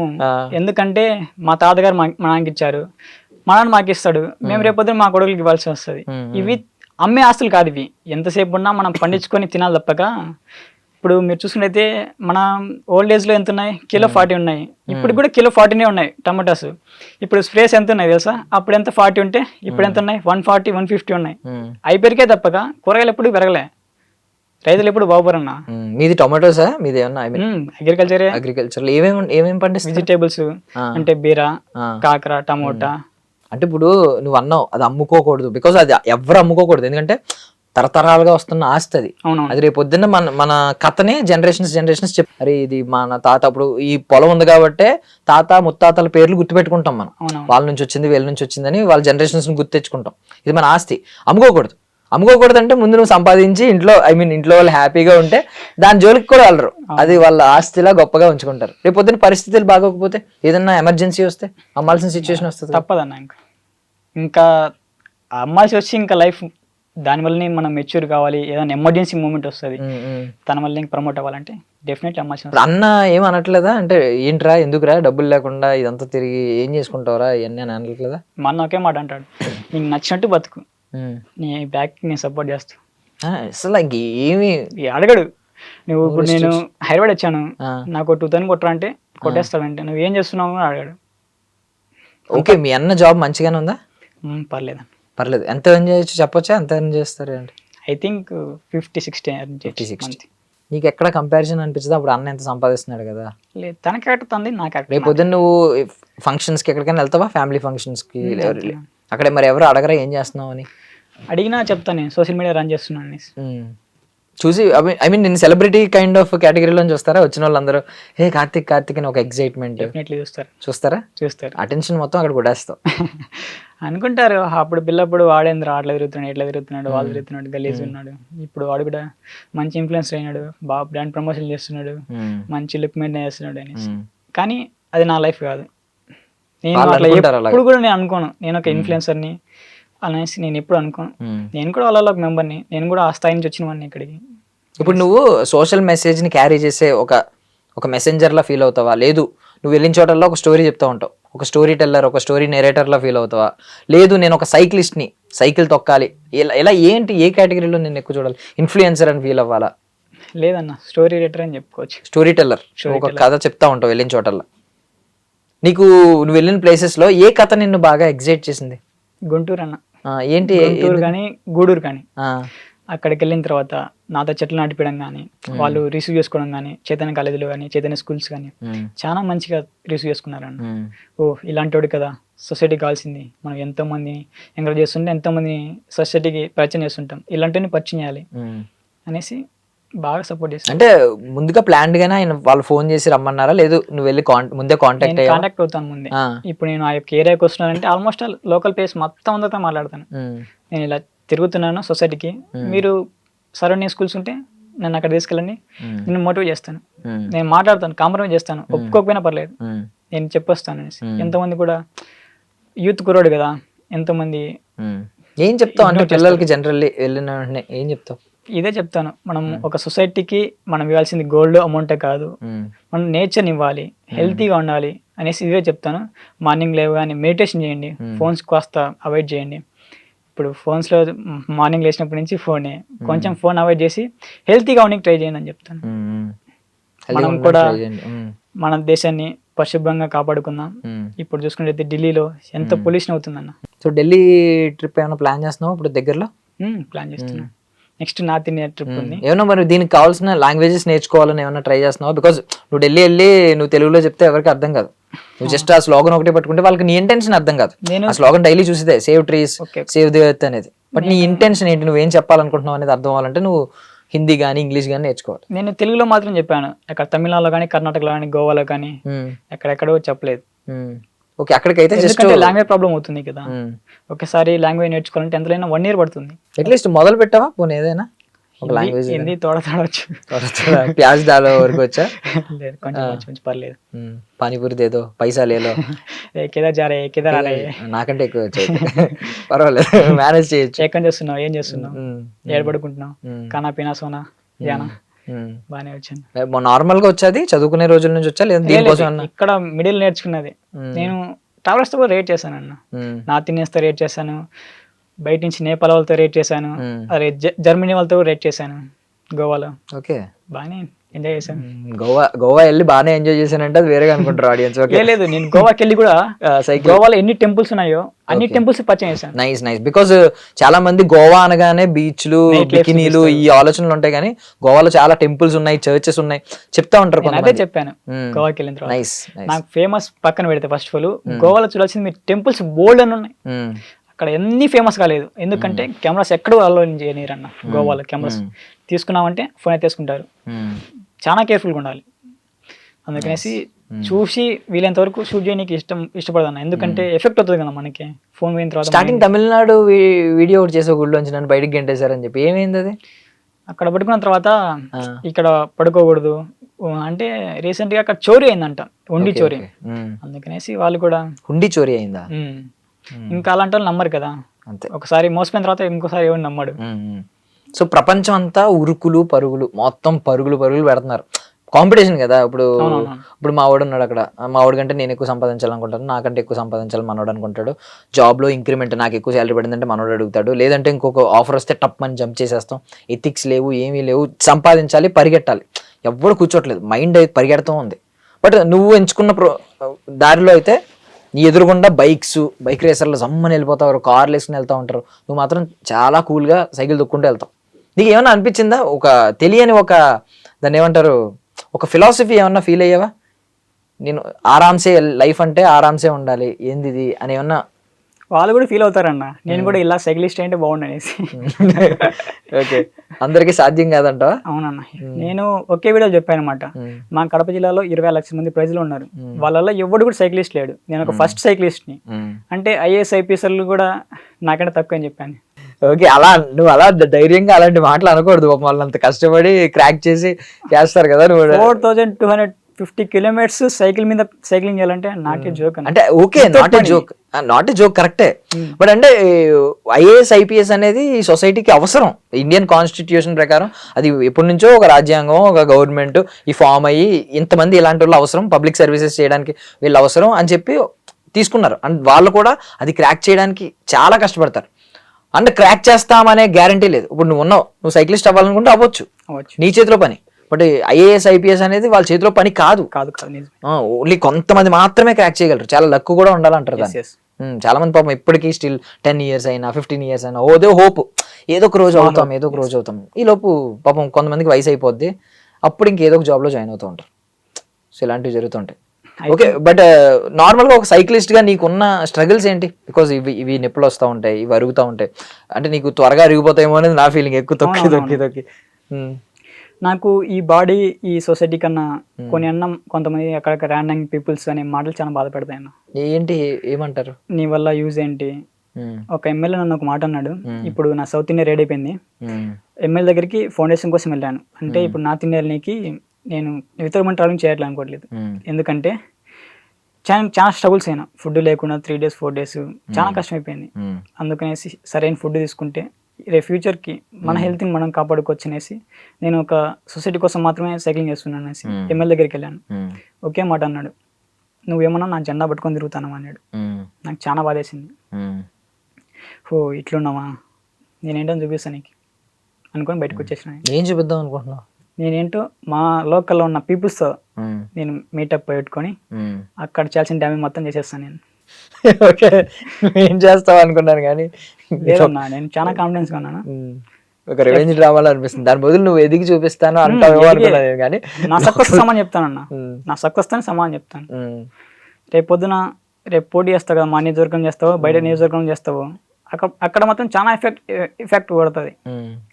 ఎందుకంటే మా తాతగారు మా నాన్నకి ఇచ్చారు, మా నాన్న మాకు ఇస్తాడు, మేము రేపొద్దున మా కొడుకులకి ఇవ్వాల్సి వస్తుంది. ఇవి అమ్మే ఆస్తులు కాదు ఇవి. ఎంతసేపు ఉన్నా మనం పండించుకొని తినాలి తప్పక. ఇప్పుడు మీరు చూసుకుంటే మన ఓల్డ్ ఏజ్ లో ఎంత ఉన్నాయి? కిలో 40 ఉన్నాయి. ఇప్పుడు కూడా కిలో 40 ఉన్నాయి టమాటాస్. ఇప్పుడు స్ప్రేస్ ఎంత ఉన్నాయి తెలుసా? అప్పుడు ఎంత 40 ఉంటే ఇప్పుడు ఎంత ఉన్నాయి? 140, 150 ఉన్నాయి. అవి పెరిగే తప్పక కూరగాయలు ఎప్పుడు పెరగలే. రైతులు ఎప్పుడు బాగుపరన్నా. మీది టొమాటోసా? మీది ఏమన్నా అగ్రికల్చర్ ఏమేమి పండిస్తారు? వెజిటేబుల్స్ అంటే బీర, కాకర, టమోటా. అంటే ఇప్పుడు నువ్వు అన్నావు అది అమ్ముకోకూడదు, బికాస్ అది ఎవరు అమ్ముకోకూడదు, ఎందుకంటే తరతరాలుగా వస్తున్న ఆస్తి అది. అది రేపు పొద్దున్న మన కథనే జనరేషన్స్ అరే ఇది మన తాత, అప్పుడు ఈ పొలం ఉంది కాబట్టి తాత ముత్తాతల పేర్లు గుర్తుపెట్టుకుంటాం మనం. వాళ్ళ నుంచి వచ్చింది వీళ్ళ నుంచి వచ్చిందని వాళ్ళ జనరేషన్స్ గుర్తు తెచ్చుకుంటాం. ఇది మన ఆస్తి, అమ్ముకోకూడదు. అమ్ముకోకూడదు అంటే ముందు నువ్వు సంపాదించి ఇంట్లో ఇంట్లో వాళ్ళు హ్యాపీగా ఉంటే దాని జోలికి కూడా వెళ్ళరు. అది వాళ్ళ ఆస్తిలా గొప్పగా ఉంచుకుంటారు. రేపు పొద్దున్న పరిస్థితులు బాగోకపోతే, ఏదన్నా ఎమర్జెన్సీ వస్తే అమ్మాల్సిన సిచ్యువేషన్ వస్తుంది. తప్పదన్న. ఇంకా అమ్మాల్సి వచ్చి ఇంకా లైఫ్ దానివల్లనే మనం మెచ్యూర్ కావాలి. ఏదైనా ఎమర్జెన్సీ మూమెంట్ వస్తుంది, తన వల్ల ఇంకా ప్రమోట్ అవ్వాలంటే డెఫినెట్లీ అమ్మాల్సిన. అన్న ఏం అనట్లేదా? అంటే ఏంట్రా ఎందుకురా డబ్బులు లేకుండా ఇదంతా తిరిగి ఏం చేసుకుంటావురా ఇవన్నీ అని అనట్లేదా? మా అన్న ఒకే మాట అంటాడు, నీకు నచ్చినట్టు బతుకు, నీ బ్యాక్ నేను సపోర్ట్ చేస్తా. అసలు ఏమి అడగడు. నువ్వు ఇప్పుడు నేను హైదరాబాద్ వచ్చాను, నాకు 2000 కొట్టరా అంటే కొట్టేస్తాడంటే, నువ్వు ఏం చేస్తున్నావు అని అడగాడు. ఓకే, మీ అన్న జాబ్ మంచిగానే ఉందా? పర్లేదు. ఎంత ఎర్న్ చేయొచ్చు చెప్పొచ్చా? ఎంత ఎర్న్ చేస్తారు అంటే? I think 50-60. నీకు ఎక్కడ కంపారిజన్ అనిపించదు? అప్పుడు అన్న ఎంత సంపాదిస్తున్నాడు కదా. లేదు, తన క్యారెక్టర్ తంది, నా క్యారెక్టర్. రేపు పొద్దున్న నువ్వు ఫంక్షన్స్కి ఎక్కడికైనా వెళ్తావా? ఫ్యామిలీ ఫంక్షన్స్కి అక్కడ మరి ఎవరు అడగరా ఏం చేస్తున్నావు అని? అడిగినా చెప్తాను, నేను సోషల్ మీడియా రన్ చేస్తున్నాను చూసి. నేను సెలబ్రిటీ కైండ్ ఆఫ్ కేటగిరీలో చూస్తారా వచ్చిన వాళ్ళందరూ? హే కార్తిక్ అని ఒక ఎక్సైట్మెంట్ చూస్తారా? అటెన్షన్ మొత్తం అక్కడ కొట్టేస్తావు అనుకుంటారు. అప్పుడు పిల్లప్పుడు వాడేంద్ర అట్లా తిరుగుతున్నాడు, ఎట్లా తిరుగుతున్నాడు, వాళ్ళు తిరుగుతున్నాడు, గలీజ్ ఉన్నాడు. ఇప్పుడు వాడు కూడా మంచి ఇన్ఫ్లుయెన్స్ అయినాడు, బాగా బ్రాండ్ ప్రమోషన్ చేస్తున్నాడు, మంచి లుక్ మెయింటైన్ చేస్తున్నాడు అనేసి. కానీ అది నా లైఫ్ కాదు. నేను అట్లా ఎప్పుడు కూడా నేను అనుకోను నేను ఒక ఇన్ఫ్లుయెన్సర్ని అనేసి. నేను ఎప్పుడు అనుకోను. నేను కూడా వాళ్ళలో ఒక మెంబర్ని. నేను కూడా ఆ స్థాయి నుంచి వచ్చిన వాడిని ఇక్కడికి. ఇప్పుడు నువ్వు సోషల్ మెసేజ్ని క్యారీ చేసే ఒక మెసెంజర్లా ఫీల్ అవుతావా? లేదు నువ్వు వెళ్ళిన చోటల్లో ఒక స్టోరీ చెప్తా ఉంటావు, ఒక స్టోరీ టెల్లర్, ఒక స్టోరీ నెరేటర్లా ఫీల్ అవుతావా? లేదు నేను ఒక సైక్లిస్ట్ని, సైకిల్ తొక్కాలి, ఇలా ఏంటి ఏ కేటగిరీలో నేను ఎక్కువ చూడాలి? ఇన్ఫ్లుయెన్సర్ అని ఫీల్ అవ్వాలా? లేదన్న, స్టోరీ రైటర్ అని చెప్పుకోవచ్చు. స్టోరీ టెల్లర్, ఒక కథ చెప్తా ఉంటావు వెళ్ళిన చోటల్లో. నీకు నువ్వు వెళ్ళిన ప్లేసెస్లో ఏ కథ నిన్ను బాగా ఎగ్జైట్ చేసింది? గుంటూరు అన్న. ఏంటి? గుంటూరు కానీ గూడూరు కానీ. అక్కడికి వెళ్ళిన తర్వాత నాతో చెట్లు నాటిపీయడం కానీ, వాళ్ళు రిసీవ్ చేసుకోవడం కానీ, చైతన్య కాలేజీలో కానీ, చైతన్య స్కూల్స్ కానీ చాలా మంచిగా రిసీవ్ చేసుకున్నారన్న. ఓ ఇలాంటి వాడు కదా సొసైటీకి కావాల్సింది. మనం ఎంతో మందిని ఎంకరేజ్ చేస్తుంటే ఎంతో మందిని సొసైటీకి పరిచయం చేస్తుంటాం, ఇలాంటివన్నీ పరిచయం చేయాలి అనేసి బాగా సపోర్ట్ చేస్తాను. అంటే ముందుగా ప్లాన్డ్ గానే ఆయన వాళ్ళు ఫోన్ చేసి రమ్మన్నారా? లేదు నువ్వు వెళ్ళి ముందే కాంటాక్ట్ అవుతాను ముందే. ఇప్పుడు నేను ఆ యొక్క ఏరియాకి వస్తున్నానంటే ఆల్మోస్ట్ లోకల్ ప్లేస్ మొత్తం అందరితో మాట్లాడతాను. నేను ఇలా తిరుగుతున్నాను సొసైటీకి, మీరు సరౌండింగ్ స్కూల్స్ ఉంటే నన్ను అక్కడ తీసుకెళ్ళండి, మ్మ్. నేను మోటివేట్ చేస్తాను, మ్మ్. నేను మాట్లాడతాను, కాంప్రమైజ్ చేస్తాను, ఒప్పుకోకపోయినా పర్లేదు, మ్మ్. నేను చెప్పొస్తాను అనేసి. మ్మ్. ఎంతోమంది కూడా యూత్ కుర్రోడు కదా, ఎంతోమంది మ్మ్. ఏం చెప్తావు అంటే Ignore పిల్లలకి జనరల్లీ వెళ్ళిన వెంటనే ఏం చెప్తావు? ఇదే చెప్తాను, మనం ఒక సొసైటీకి మనం ఇవ్వాల్సింది గోల్డ్ అమౌంటే కాదు, మ్మ్. మనం నేచర్ని ఇవ్వాలి, హెల్తీగా ఉండాలి అనేసి ఇవే చెప్తాను. మార్నింగ్ లేవగానే మెడిటేషన్ చేయండి, ఫోన్స్ కాస్త అవాయిడ్ చేయండి. ఇప్పుడు ఫోన్స్లో మార్నింగ్ లేచినప్పటి నుంచి ఫోనే, కొంచెం ఫోన్ అవాయిడ్ చేసి హెల్తీగా ఉండడానికి ట్రై చేయండి అని చెప్తాను. మ్మ్. మనం Healthy కూడా ఉండడానికి try చేయండి. మ్మ్. మన దేశాన్ని పరిశుభ్రంగా కాపాడుకుందాం. మ్మ్. ఇప్పుడు చూసుకుంటే ఢిల్లీలో ఎంత పొల్యూషన్ అవుతుందన్న. సో ఢిల్లీ ట్రిప్ ఏమైనా ప్లాన్ చేస్తున్నావు ఇప్పుడు దగ్గరలో? ప్లాన్ చేస్తున్నా. నెక్స్ట్ నార్త్ ఇండియా ట్రిప్ ఉంది. ఏమన్నా మరి దీనికి కావాల్సిన లాంగ్వేజెస్ నేర్చుకోవాలని ఏమన్నా ట్రై చేస్తున్నావు? బికాజ్ నువ్వు ఢిల్లీ వెళ్ళి నువ్వు తెలుగులో చెప్తే ఎవరికి అర్థం కాదు. నువ్వు జస్ట్ ఆ స్లోగన్ ఒకటి పట్టుకుంటే వాళ్ళకి నీ ఇంటెన్షన్ అర్థం కాదు. నేను ఆ స్లోగన్ డైలీ చూసిదే save trees Okay. Save the earth అనేది. బట్ నీ ఇంటెన్షన్ ఏంటి, నువ్వేం చెప్పాలనుకుంటున్నావు అనేది అర్థం అవ్వాలంటే నువ్వు హిందీ కానీ ఇంగ్లీష్ కానీ నేర్చుకోవాలి. నేను తెలుగులో మాత్రం చెప్పాను, అక్కడ తమిళనాడులో కానీ కర్ణాటకలో కానీ గోవాలో కానీ ఎక్కడెక్కడో చెప్పలేదు. ఓకే, అక్కడికైతే జస్ట్ ఎందుకంటే లాంగ్వేజ్ ప్రాబ్లం అవుతుంది కదా. ఒకసారి లాంగ్వేజ్ నేర్చుకోవాలంటే ఎంతైనా 1 year పడుతుంది. అట్లీస్ట్ మొదలు పెట్టావా పోనీ ఏదైనా ఒక లాంగ్వేజ్? హిందీ తోడవచ్చు, ప్యాజ్ దాలో వరకు వచ్చా? లేదు కొంచెం కొంచెం పర్లేదు. పానీపూరి దేదో పైసా లేలో కేదార్ జా రే కేదార్ ఆ రే, నాకంటే ఎక్కువ వచ్చాయి. పర్వాలేదు, మేనేజ్ చేయొచ్చు. ఏం చేస్తున్నావు, ఏం చేస్తున్నావు, ఏడబడుకుంటున్నావు, కానా పీనా సోనా యానా, బాగానే వచ్చాను. నార్మల్ గా వచ్చాది చదువుకునే రోజుల నుంచి వచ్చా లేదా దీనికోసం అన్న? ఇక్కడ మిడిల్ నేర్చుకున్నది. నేను ట్రావెలర్స్ తో కూడా రేట్ చేశాను అన్న, నార్త్ ఇండియన్స్ తో రేట్ చేశాను, బయట నుంచి నేపాల్ వాళ్ళతో రేట్ చేశాను, అరే జర్మనీ వాళ్ళతో రేట్ చేశాను, గోవాలో. ఓకే, బాగానే ఎంజాయ్ చేశాను. గోవా వెళ్ళి బాగానే ఎంజాయ్ చేశానంటే అది వేరేగా అనుకుంటారు ఆడియన్స్. ఓకే, లేదు నేను గోవాకి వెళ్ళి కూడా గోవాలో ఎన్ని టెంపుల్స్ ఉన్నాయో అన్ని టెంపుల్స్ పరిచయం చేశాను. Nice nice. బికాజ్ చాలా మంది గోవా అనగానే బీచ్లు బికినీలు ఈ ఆలోచనలు ఉంటాయి, కానీ గోవాలో చాలా టెంపుల్స్ ఉన్నాయి, చర్చెస్ ఉన్నాయి చెప్తా ఉంటారు. నేను అదే చెప్పాను గోవాకి వెళ్ళిన తర్వాత. నైస్. నాకు ఫేమస్ పక్కన పెడితే ఫస్ట్ ఆఫ్ ఆల్ గోవాలో చూడాల్సింది మీ టెంపుల్స్ బోల్డ్ అని ఉన్నాయి. అక్కడ ఎన్ని ఫేమస్ కాలేదు, ఎందుకంటే కెమెరాస్ ఎక్కడ అలో చేయనీరు అన్న. గోవాలో కెమెరాస్ తీసుకున్నామంటే ఫోన్ అయితే తీసుకుంటారు, చాలా కేర్ఫుల్గా ఉండాలి. అందుకనేసి చూసి వీలైనంత వరకు షూట్ చేయడానికి ఇష్టపడతాను, ఎందుకంటే ఎఫెక్ట్ అవుతుంది కదా మనకి ఫోన్ పోయిన తర్వాత. స్టార్టింగ్ తమిళనాడు వీడియో ఒకటి చేసే గుళ్ళోంచి నన్ను బయటకు గెంటేశారని చెప్పి ఏమైంది అది? అక్కడ పడుకున్న తర్వాత ఇక్కడ పడుకోకూడదు అంటే రీసెంట్ గా అక్కడ చోరీ అయిందంట, ఉండి చోరీ. అందుకనేసి వాళ్ళు కూడా హుండీ చోరీ అయిందా? ఇంకా అలాంటి వాళ్ళు నమ్మరు కదా, అంతే. ఒకసారి మోసపోయిన తర్వాత ఇంకోసారి ఎవరు నమ్మడు. సో ప్రపంచం అంతా ఉరుకులు పరుగులు, మొత్తం పరుగులు పెడుతున్నారు, కాంపిటీషన్ కదా. ఇప్పుడు మా వాడు ఉన్నాడు అక్కడ, మా వాడి కంటే నేను ఎక్కువ సంపాదించాలనుకుంటాను, నాకంటే ఎక్కువ సంపాదించాలి మనోడు అనుకుంటాడు. జాబ్లో ఇంక్రిమెంట్ నాకు ఎక్కువ శాలరీ పడిందంటే మనోడు అడుగుతాడు, లేదంటే ఇంకొక ఆఫర్ వస్తే టప్ అని జంప్ చేసేస్తాం. ఎథిక్స్ లేవు, ఏమీ లేవు, సంపాదించాలి, పరిగెట్టాలి, ఎవ్వరు కూర్చోట్లేదు, మైండ్ అయితే పరిగెడుతూ ఉంది. బట్ నువ్వు ఎంచుకున్న దారిలో అయితే నీ ఎదురుగుండా బైక్ రేసర్లు జమ్మని వెళ్ళిపోతారు, కార్లు వేసుకుని వెళ్తూ ఉంటారు, నువ్వు మాత్రం చాలా కూల్గా సైకిల్ దొక్కుంటూ వెళ్తావు. నీకు ఏమన్నా అనిపించిందా ఒక తెలియని దాన్ని ఏమంటారు, ఒక ఫిలాసఫీ ఏమన్నా ఫీల్ అయ్యావా? నేను ఆరామ్సే లైఫ్ అంటే ఆరామ్సే ఉండాలి ఏంది ఇది అని ఏమన్నా? వాళ్ళు కూడా ఫీల్ అవుతారన్న, నేను కూడా ఇలా సైక్లిస్ట్ అంటే బాగుండు అనేసి. ఓకే, అందరికీ సాధ్యం కాదంటావా? అవునన్న, నేను ఒకే వీడియో చెప్పాను అనమాట. మా కడప జిల్లాలో 20 లక్షల మంది ప్రజలు ఉన్నారు, వాళ్ళలో ఎవడు కూడా సైక్లిస్ట్ లేడు, నేను ఒక ఫస్ట్ సైక్లిస్ట్ ని. అంటే IAS IPSలు కూడా నాకంటే తక్కువ అని చెప్పాను. ఓకే, నువ్వు అలా ధైర్యంగా అలాంటి మాటలు అనకూడదు, వాళ్ళు అంత కష్టపడి క్రాక్ చేసి చేస్తారు కదా. నువ్వు 4250 kilometers సైకిల్ మీద సైక్లింగ్ చేయాలంటే నాట్ ఏ జోక్ అంటే. ఓకే, నాట్ ఏ జోక్ కరెక్టే. బట్ అంటే IAS IPS అనేది సొసైటీకి అవసరం. ఇండియన్ కాన్స్టిట్యూషన్ ప్రకారం అది ఎప్పటి నుంచో ఒక రాజ్యాంగం, ఒక గవర్నమెంట్ ఈ ఫామ్ అయ్యి ఇంతమంది ఇలాంటి వాళ్ళు అవసరం, పబ్లిక్ సర్వీసెస్ చేయడానికి వీళ్ళు అవసరం అని చెప్పి తీసుకున్నారు. అండ్ వాళ్ళు కూడా అది క్రాక్ చేయడానికి చాలా కష్టపడతారు. అంటే క్రాక్ చేస్తామనే గ్యారంటీ లేదు. ఇప్పుడు నువ్వు సైక్లిస్ట్ అవ్వాలనుకుంటే అవ్వచ్చు, నీ చేతిలో పని. బట్ IAS IPS అనేది వాళ్ళ చేతిలో పని కాదు. ఓన్లీ కొంతమంది మాత్రమే క్రాక్ చేయగలరు, చాలా లక్ కూడా ఉండాలంటారు దాన్ని. చాలా మంది పాపం ఇప్పటికీ స్టిల్ 10 years అయినా 15 years అయినా ఓదే హోప్, ఏదో ఒక రోజు అవుతాం. ఈ లోపు పాపం కొంతమందికి వయసు అయిపోద్ది, అప్పుడు ఇంకేదో ఒక జాబ్లో జాయిన్ అవుతూ ఉంటారు. సో ఇలాంటివి జరుగుతుంటాయి. ఓకే, బట్ నార్మల్గా ఒక సైక్లిస్ట్ గా నీకున్న స్ట్రగుల్స్ ఏంటి? బికాస్ ఇవి నొప్పులు వస్తూ ఉంటాయి, ఇవి అరుగుతూ ఉంటాయి, అంటే నీకు త్వరగా అరిగిపోతాయేమో అనేది నా ఫీలింగ్. ఎక్కువ తొక్కి నాకు ఈ బాడీ ఈ సొసైటీ కన్నా కొంతమంది అక్కడ ర్యాండమ్ పీపుల్స్ అనే మాటలు చాలా బాధపడతాయి అన్న. ఏంటి, ఏమంటారు? నీ వల్ల యూజ్ ఏంటి, ఒక ఎమ్మెల్యే నన్ను ఒక మాట అన్నాడు, ఇప్పుడు నా సౌత్ ఇండియా రెడీ అయిపోయింది, ఎమ్మెల్యే దగ్గరికి ఫౌండేషన్ కోసం వెళ్ళాను అంటే ఇప్పుడు నార్త్ ఇండియాకి నేను వితరమైన ట్రావెలింగ్ చేయాలి అనుకోవట్లేదు. ఎందుకంటే చాలా స్ట్రగుల్స్ అయినా, ఫుడ్ లేకుండా 3 days 4 days చాలా కష్టమైపోయింది. అందుకనేసి సరైన ఫుడ్ తీసుకుంటే రేపు ఫ్యూచర్కి మన హెల్త్ని మనం కాపాడుకోవచ్చు అనేసి నేను ఒక సొసైటీ కోసం మాత్రమే సైక్లింగ్ చేస్తున్నాను అనేసి ఎమ్మెల్యే దగ్గరికి వెళ్ళాను. ఒకే మాట అన్నాడు, నువ్వేమన్నా నా జెండా పట్టుకొని తిరుగుతాను అన్నాడు. నాకు చాలా బాధేసింది. ఓ ఇట్లున్నావా, నేనేంటో చూపిస్తాను నీకు అనుకొని బయటకు వచ్చేసిన. ఏం చూపిద్దాం అనుకుంటున్నావు? నేనేంటో మా లోకల్లో ఉన్న పీపుల్స్తో నేను మీటప్ పెట్టుకొని అక్కడ చేయాల్సిన డ్యామేజ్ మొత్తం చేసేస్తాను నేను. ఓకే, ఏం చేస్తావు అనుకున్నాను కానీ లేదన్నా, నేను చాలా కాన్ఫిడెన్స్గా ఉన్నాను. ఒక రివెంజ్ డ్రామాలో అనిపిస్తుంది. దాని బదులు నువ్వు ఎదిగి చూపిస్తాను అంటావు అనుకున్నాను కానీ నా సక్సెస్ సమానం చెప్తానన్నా, నా సక్సెస్ తో సమానం చెప్తాను. రేపు పొద్దున రేపు పోటీ చేస్తావు కదా, మా నియోజకవర్గం చేస్తావు, బయట నియోజకవర్గం చేస్తావు, అక్కడ మాత్రం చాలా ఎఫెక్ట్ పడుతుంది.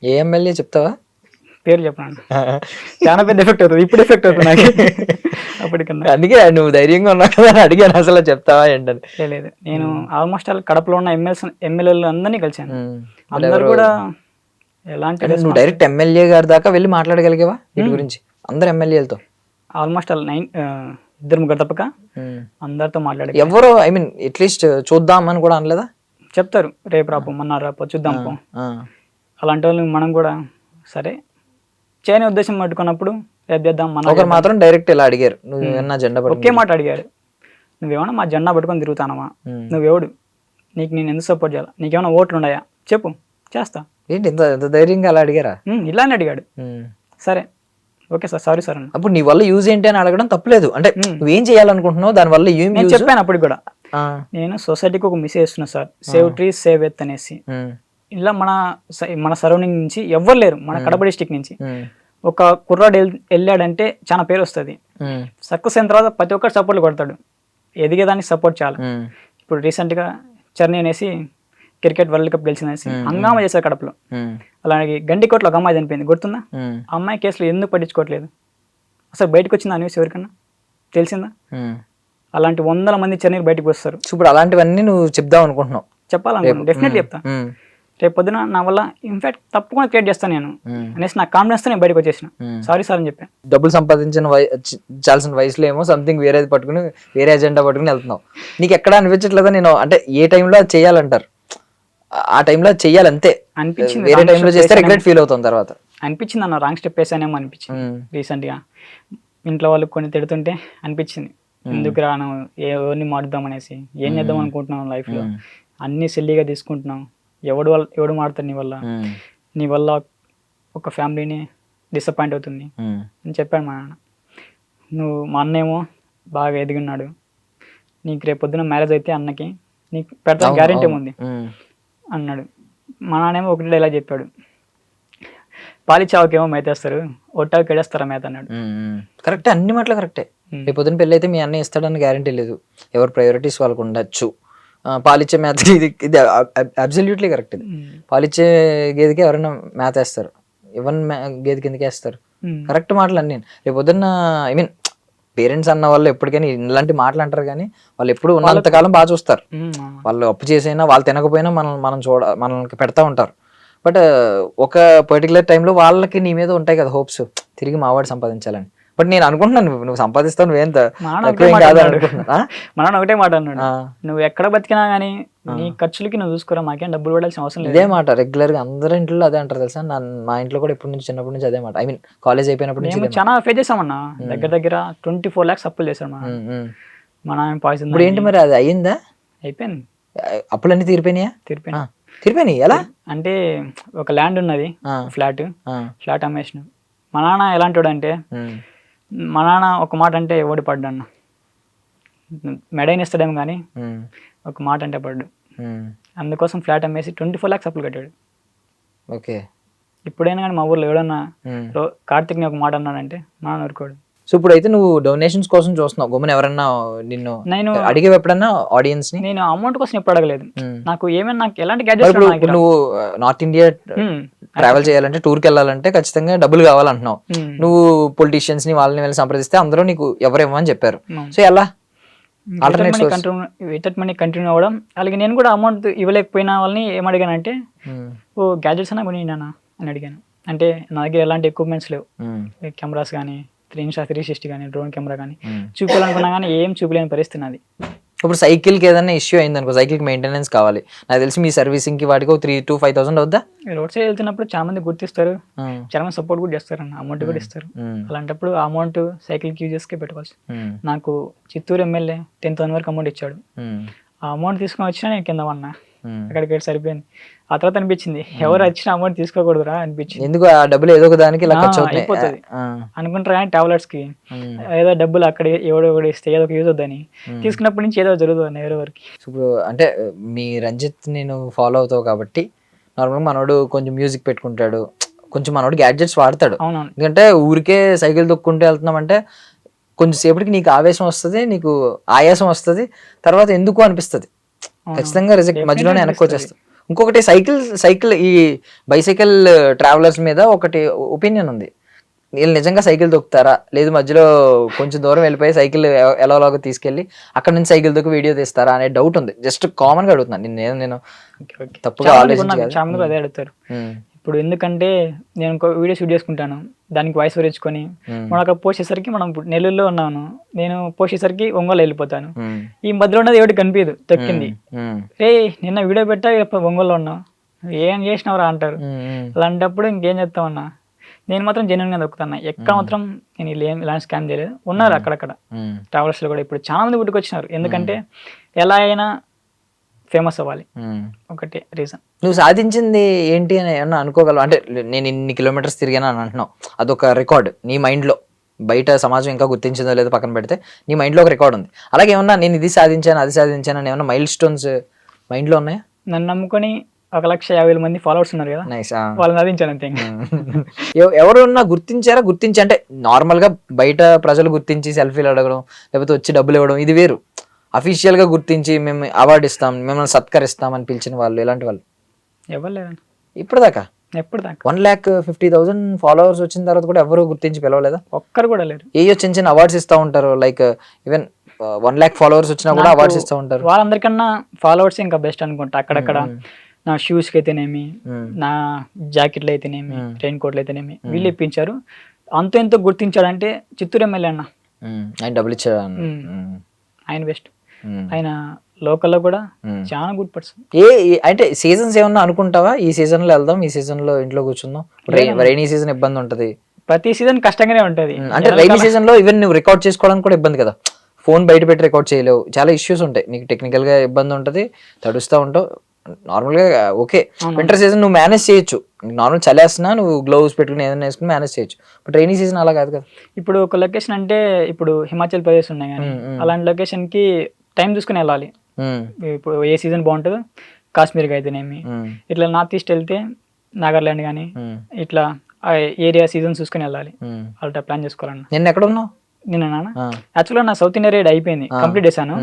ఏ ఎమ్మెల్యే చెప్తావా? పేరు చెప్పండి. చాలా పెద్ద ఎఫెక్ట్ అవుతుంది, ఇప్పుడు ఎఫెక్ట్ అవుతుంది నాకు అప్పటికన్నా. అందుకే నువ్వు ధైర్యంగా ఉన్నావు కదా అడిగాను, అసలు చెప్తావా ఏంటని. లేదు, నేను ఆల్మోస్ట్ కడపలో ఉన్న ఎమ్మెల్యేలు అందరినీ కలిసాను. అందరు కూడా ఎలాంటి, నువ్వు డైరెక్ట్ ఎమ్మెల్యే గారి దాకా వెళ్ళి మాట్లాడగలిగేవా వీటి గురించి అందరు ఎమ్మెల్యేలతో? ఆల్మోస్ట్ 2-3 తప్పక అందరితో మాట్లాడే. ఎవరో ఐ మీన్ అట్లీస్ట్ చూద్దాం అని కూడా అనలేదా? చెప్తారు రేపు రాపో, మొన్న రాపో, చూద్దాం పో. అలాంటి వాళ్ళు మనం కూడా సరే చేయని ఉద్దేశం పట్టుకున్నప్పుడు రేపు చేద్దాం. ఒకరు మాత్రం డైరెక్ట్ ఇలా అడిగారు, నువ్వేమన్నా జెండా ఒకే మాట అడిగారు, నువ్వేమన్నా మా జెండా పట్టుకొని తిరుగుతానమా, నువ్వెవడు, నీకు నేను ఎందుకు సపోర్ట్ చేయాలి, నీకేమైనా ఓట్లు ఉన్నాయా చెప్పు, చేస్తా. ఏంటి ఎంత ధైర్యంగా అలా అడిగారా? ఇలానే అడిగాడు. సరే ఓకే సార్, సారీ సార్ అన్న. అప్పుడు నీ వల్ల యూజ్ ఏంటి అని అడగడం తప్పలేదు. అంటే నువ్వేం చేయాలనుకుంటున్నావు, దాని వల్ల నేను చెప్పాను అప్పటికి కూడా, నేను సొసైటీకి ఒక మెసేజ్ ఇస్తున్నా sir, save trees save earth అనేసి. ఇలా మన సరౌండింగ్ నుంచి ఎవ్వరు లేరు, మన కడప డిస్టిక్ నుంచి ఒక కుర్రాడు వెళ్ళాడంటే చాలా పేరు వస్తుంది. సక్సెస్ అయిన తర్వాత ప్రతి ఒక్కరు సపోర్ట్లు కొడతాడు, ఎదిగేదానికి సపోర్ట్ చాలు. ఇప్పుడు రీసెంట్గా చర్ని అనేసి క్రికెట్ వరల్డ్ కప్ గెలిచిందనేసి హంగామా చేశారు కడపలో. అలాగే గండికోట్లో ఒక అమ్మాయి చనిపోయింది, గుర్తుందా? ఆ అమ్మాయి కేసులు ఎందుకు పట్టించుకోవట్లేదు? అసలు బయటకు వచ్చిందా న్యూస్ ఎవరికన్నా తెలిసిందా? అలాంటి 100 మంది చర్నీలు బయటకు వస్తారు. ఇప్పుడు అలాంటివన్నీ నువ్వు చెప్దాం అనుకుంటున్నావు? చెప్పాలనుకుంటున్నాను, డెఫినెట్లీ చెప్తా. రేపు పొద్దున నా వల్ల ఇన్ఫాక్ట్ తప్పకుండా క్రియేట్ చేస్తాను నేను అనేసి నా కాన్ఫిడెన్స్ తో నేను బయటకు వచ్చేసిన. సారీ సార్ అని చెప్పాను. డబ్బులు సంపాదించాల్సిన వయసులో ఏమో సంథింగ్ వేరేది పట్టుకుని వేరే ఎజెండా పట్టుకుని వెళ్తున్నావు. నీకు ఎక్కడ అనిపించట్లేదా నేను అంటే ఏ టైంలో అది చేయాలంటారు, ఆ టైంలో అది చెయ్యాలంతే అనిపించింది, వేరే టైంలో చేస్తే రిగ్రెట్ ఫీల్ అవుతాం తర్వాత అనిపించింది అన్న, రాంగ్ స్టెప్ వేసానేమో అనిపించింది. రీసెంట్ గా ఇంట్లో వాళ్ళు కొన్ని తిడుతుంటే అనిపించింది, ఎందుకు రాను ఎవరిని మారుద్దాం అనేసి. ఏం చేద్దాం అనుకుంటున్నాం లైఫ్ లో, అన్ని సిల్లీగా తీసుకుంటున్నాం, ఎవడు మారుతాడు నీ వల్ల ఒక ఫ్యామిలీని డిసప్పాయింట్ అవుతుంది అని చెప్పాడు మా నాన్న. నువ్వు మా అన్నేమో బాగా ఎదిగినాడు, నీకు రేపు పొద్దున మ్యారేజ్ అయితే అన్నకి నీకు పెడతాను గ్యారెంటీ ఏముంది అన్నాడు. మా నాన్నేమో ఒకటి డైలాగ్ చెప్పాడు, పాలిచావుకేమో మేతేస్తారు, ఒట్టాకు కేడేస్తారా మేత అన్నాడు. కరెక్టే, అన్ని మాటలు కరెక్టే. రేపు పొద్దున పెళ్ళి అయితే మీ అన్నయ్య ఇస్తాడని గ్యారెంటీ లేదు, ఎవరి ప్రయారిటీస్ వాళ్ళకు ఉండొచ్చు. పాలిచ్చే మేత ఇది అబ్సల్యూట్లీ కరెక్ట్. ఇది పాలిచ్చే గేదెకి ఎవరైనా మేత వేస్తారు, ఎవరిని గేదె కిందకి వేస్తారు. కరెక్ట్ మాటలు అన్నీ. రేపు పొద్దున్న ఐ మీన్ పేరెంట్స్ అన్న వాళ్ళు ఎప్పటికైనా ఇలాంటి మాటలు అంటారు కానీ వాళ్ళు ఎప్పుడు ఉన్నంతకాలం బాగా చూస్తారు. వాళ్ళు అప్పు చేసైనా వాళ్ళు తినకపోయినా మనల్ని పెడతా ఉంటారు. బట్ ఒక పర్టికులర్ టైంలో వాళ్ళకి నీ మీద ఉంటాయి కదా హోప్స్, తిరిగి మావాడు సంపాదించాలని. బట్ నేను అనుకుంటున్నాను నువ్వు సంపాదిస్తావు, నువ్వేంత మనం ఒకటే మాట అన్నాడు, నువ్వు ఎక్కడ బతికినా గానీ నీ ఖర్చులకి నువ్వు చూసుకోరా, మాకేం డబ్బులు పడాల్సిన అవసరం లేదు. ఇదే మాట రెగ్యులర్ గా అందరి ఇంట్లో అదే అంటారు తెలుసా. మా ఇంట్లో కూడా చిన్నప్పటి నుంచి అదే మాట. ఐ మీన్ కాలేజ్ అయిపోయినప్పుడు నుంచి చాలా ఫేస్ చేసామన్నా, దగ్గర 24 lakhs అప్పులు చేశాడు మా నాన్న పాయిజన్. ఇప్పుడు ఏంటి మరి అది అయ్యిందా? అయిపోయింది, అప్పులన్నీ తీరిపోయినాయి. ఎలా అంటే ఒక ల్యాండ్ ఉన్నది, ఫ్లాట్ అమ్మేసిన. మా నాన్న ఎలాంటి వాడు అంటే, మా నాన్న ఒక మాట అంటే ఓడి పడ్డాన్న, మెడైన్ ఇస్తాడేమో కానీ ఒక మాట అంటే పడ్డు. అందుకోసం ఫ్లాట్ అమ్మేసి 24 lakhs అప్పులు కట్టాడు. ఓకే, ఇప్పుడైనా కానీ మా ఊర్లో ఎవడన్నా కార్తిక్ని ఒక మాట అన్నాడంటే మా నాన్న ఊరుకోడు. సో ఇప్పుడు అయితే నువ్వు డొనేషన్స్ కోసం చూస్తున్నావు, గమ్మున ఎవరన్నా నేను అడిగేవి ఎప్పుడన్నా ఆడియన్స్ ని? నేను అమౌంట్ కోసం ఎప్పుడు అడగలేదు. నాకు ఏమైనా నాకు ఎలాంటి గ్యాడ్జెట్స్, నువ్వు నార్త్ ఇండియా ట్రావెల్ చేయాలంటే, టూర్కి వెళ్ళాలంటే ఖచ్చితంగా డబ్బులు కావాలంటున్నావు. నువ్వు పొలిటీషియన్స్ ని వాళ్ళని వెళ్ళి సంప్రదిస్తే అందరూ నీకు ఎవరు ఇవ్వమని చెప్పారు. సో ఎలా Alternate source. Without money continue అవ్వడం. అలాగే నేను కూడా అమౌంట్ ఇవ్వలేకపోయిన వాళ్ళని ఏమడిగానంటే ఓ గ్యాడ్జెట్స్ అన్నా కొని నాన్న అని అడిగాను. అంటే నా దగ్గర ఎలాంటి ఎక్విప్మెంట్స్ లేవు, కెమెరాస్ కానీ 360 కానీ డ్రోన్ కెమెరా కానీ చూపించాలనుకున్నా కానీ ఏం చూపలేని పరిస్థితి నాది. ఇప్పుడు సైకిల్కి ఏదైనా ఇష్యూ అయింది అనుకో, సైకిల్కి మెయింటెనెన్స్ కావాలి, నాకు తెలిసి మీ సర్వీసింగ్కి వాటికి 3,000 to 5,000 అవుద్దా? రోడ్ సైడ్ వెళ్తున్నప్పుడు చాలా మంది గుర్తిస్తారు, చాలా మంది సపోర్ట్ కూడా చేస్తారు అన్న, అమౌంట్ కూడా ఇస్తారు. అలాంటప్పుడు ఆ అమౌంట్ సైకిల్కి యూజ్ చేసుకే పెట్టుకోవచ్చు. నాకు చిత్తూరు ఎమ్మెల్యే 10,000 వరకు అమౌంట్ ఇచ్చాడు. ఆ అమౌంట్ తీసుకొని వచ్చినా నేను కింద ఉన్నా, అక్కడికి సరిపోయింది. ఆ తర్వాత అనిపించింది ఎవరు వచ్చిన అమౌంట్ తీసుకోకూడదురా అనిపించింది. ఎందుకు ఆ డబ్బులు ఏదో ఒక దానికి అయిపోతుంది అనుకుంటారు కానీ టాబ్లెట్స్ కి ఏదో డబ్బులు అక్కడ ఎవడో ఒకటి ఇస్తే ఏదో ఒక యూజ్ అవుద్దని తీసుకున్నప్పటి నుంచి ఏదో జరుగుతుంది ఎవరో వరకు. ఇప్పుడు అంటే మీ రంజిత్ నేను ఫాలో అవుతావు కాబట్టి నార్మల్గా మనోడు కొంచెం మ్యూజిక్ పెట్టుకుంటాడు, కొంచెం మనోడు గ్యాడ్జెట్స్ వాడతాడు. అవునవును. ఎందుకంటే ఊరికే సైకిల్ తొక్కుంటూ వెళ్తున్నామంటే కొంచెం సేపటికి నీకు ఆవేశం వస్తుంది, నీకు ఆయాసం వస్తుంది, తర్వాత ఎందుకు అనిపిస్తుంది, ఖచ్చితంగా రిజెక్ట్ మధ్యలోనే వెనక్కి వచ్చేస్తుంది. ఇంకొకటి సైకిల్ ఈ బైసైకిల్ ట్రావెలర్స్ మీద ఒకటి ఒపీనియన్ ఉంది, వీళ్ళు నిజంగా సైకిల్ తొక్కుతారా లేదు మధ్యలో కొంచెం దూరం వెళ్ళిపోయి సైకిల్ ఎలాగో తీసుకెళ్ళి అక్కడ నుంచి సైకిల్ తొక్కి వీడియో తీస్తారా అనే డౌట్ ఉంది. జస్ట్ కామన్ గా అడుగుతున్నాను, నేను తప్పుగా ఆలోచించాను. అదే అడుగుతారు. ఇప్పుడు ఎందుకంటే నేను ఒక వీడియో షూట్ చేసుకుంటాను, దానికి వాయిస్ ఓవర్ ఇచ్చుకొని మనం అక్కడ పోస్ట్ చేసరికి మనం నెల్లూరులో ఉన్నాను, నేను పోస్ట్ చేసరికి ఒంగోలు వెళ్ళిపోతాను. ఈ మధ్యలో ఉన్నది ఎవరికి కనిపించదు తొక్కింది. రే నిన్న వీడియో పెట్టా ఒంగోలులో ఉన్నావు ఏం చేసినవరా అంటారు. అలాంటప్పుడు ఇంకేం చెప్తామన్నా, నేను మాత్రం జెన్యున్ గా దొక్కుతున్నా, ఎక్కడ మాత్రం నేను ఇలాంటి స్కామ్ చేయలేదు. ఉన్నారు అక్కడక్కడ ట్రావెలర్స్ లో కూడా ఇప్పుడు చాలా మంది పుట్టుకొచ్చినారు, ఎందుకంటే ఎలా అయినా ఫేమస్ అవ్వాలి, ఒకటే రీజన్. నువ్వు సాధించింది ఏంటి అని ఏమన్నా అనుకోగలవు? అంటే నేను ఇన్ని కిలోమీటర్స్ తిరిగాను అని అంటున్నావు, అదొక రికార్డ్ నీ మైండ్లో, బయట సమాజం ఇంకా గుర్తించిందో లేదో పక్కన పెడితే నీ మైండ్లో ఒక రికార్డ్ ఉంది. అలాగే ఏమన్నా నేను ఇది సాధించాను అది సాధించాను అని ఏమన్నా మైల్ స్టోన్స్ మైండ్లో ఉన్నాయా? నన్ను నమ్ముకొని 1,50,000 మంది ఫాలోవర్స్ ఉన్నారు కదా, వాళ్ళని సాధించాను అంతే. ఎవరున్నా గుర్తించారా? గుర్తించి అంటే నార్మల్గా బయట ప్రజలు గుర్తించి సెల్ఫీలు అడగడం లేకపోతే వచ్చి డబ్బులు ఇవ్వడం ఇది వేరు, అఫీషియల్ గా గుర్తించి మేము అవార్డు ఇస్తాం మిమ్మల్ని సత్కరిస్తాం అని పిలిచిన వాళ్ళు ఎలాంటి వాళ్ళు? ఎవరు లేదండి ఇప్పుడు దాకా. 1,50,000 ఫాలోవర్స్ వచ్చిన తర్వాత కూడా ఎవరు గుర్తించి పిలవలేదా? ఒక్కరు కూడా లేరు. ఏయో చిన్న చిన్న అవార్డ్స్ ఇస్తూ ఉంటారు, లైక్ ఈవెన్ 1,00,000 ఫాలోవర్స్ వచ్చినా కూడా అవార్డ్స్ ఇస్తూ ఉంటారు. వాళ్ళందరికన్నా ఫాలోవర్స్ ఇంకా బెస్ట్ అనుకుంటా. అక్కడక్కడ నా షూస్ కి అయితేనేమి, నా జాకెట్లు అయితేనేమి, రెయిన్ కోట్లు అయితేనేమి వీళ్ళు ఇప్పించారు. అంతో ఎంతో గుర్తించాడంటే చిత్తూరు ఎమ్మెల్యే అన్న, ఆయన డబ్బులు ఇచ్చాడు, ఆయన బెస్ట్. ఆయన లోకల్లో కూడా చాలా గుడ్ పర్సన్. అంటే సీజన్స్ ఏమన్నా అనుకుంటావా, ఈ సీజన్ లో వెళ్దాం, ఈ సీజన్ లో ఇంట్లో కూర్చుందాం? రైనీ సీజన్ ఇబ్బంది ఉంటది, ప్రతి సీజన్ కష్టంగానే ఉంటది. అంటే రైనీ సీజన్ లో ఈవెన్ నువ్వు రికార్డ్ చేసుకోవడానికి కూడా ఇబ్బంది కదా, ఫోన్ బయట పెట్టి రికార్డ్ చేయలేవు, చాలా ఇష్యూస్ ఉంటాయి, నీకు టెక్నికల్ గా ఇబ్బంది ఉంటది, తడుస్తూ ఉంటావు. నార్మల్ గా ఓకే వింటర్ సీజన్ నువ్వు మేనేజ్ చేయొచ్చు, నార్మల్ చలేస్తున్నా నువ్వు గ్లౌస్ పెట్టుకుని ఏదైనా వేసుకుని మేనేజ్ చేయొచ్చు, బట్ రైనీ సీజన్ అలా కాదు కదా. ఇప్పుడు ఒక లొకేషన్ అంటే ఇప్పుడు హిమాచల్ ప్రదేశ్ ఉన్నాయి కానీ అలాంటి లొకేషన్ కి టైం చూసుకుని వెళ్ళాలి. ఇప్పుడు ఏ సీజన్ బాగుంటుందో కాశ్మీర్కి అయితేనేమి, ఇట్లా నార్త్ ఈస్ట్ వెళ్తే నాగార్లాండ్ కానీ ఇట్లా ఏరియా సీజన్ చూసుకుని వెళ్ళాలి, అలా ప్లాన్ చేసుకోవాలన్నా. నేను ఎక్కడ ఉన్నావు? నిన్న యాక్చువల్గా నా సౌత్ ఇండియా రైడ్ అయిపోయింది, కంప్లీట్ చేశాను.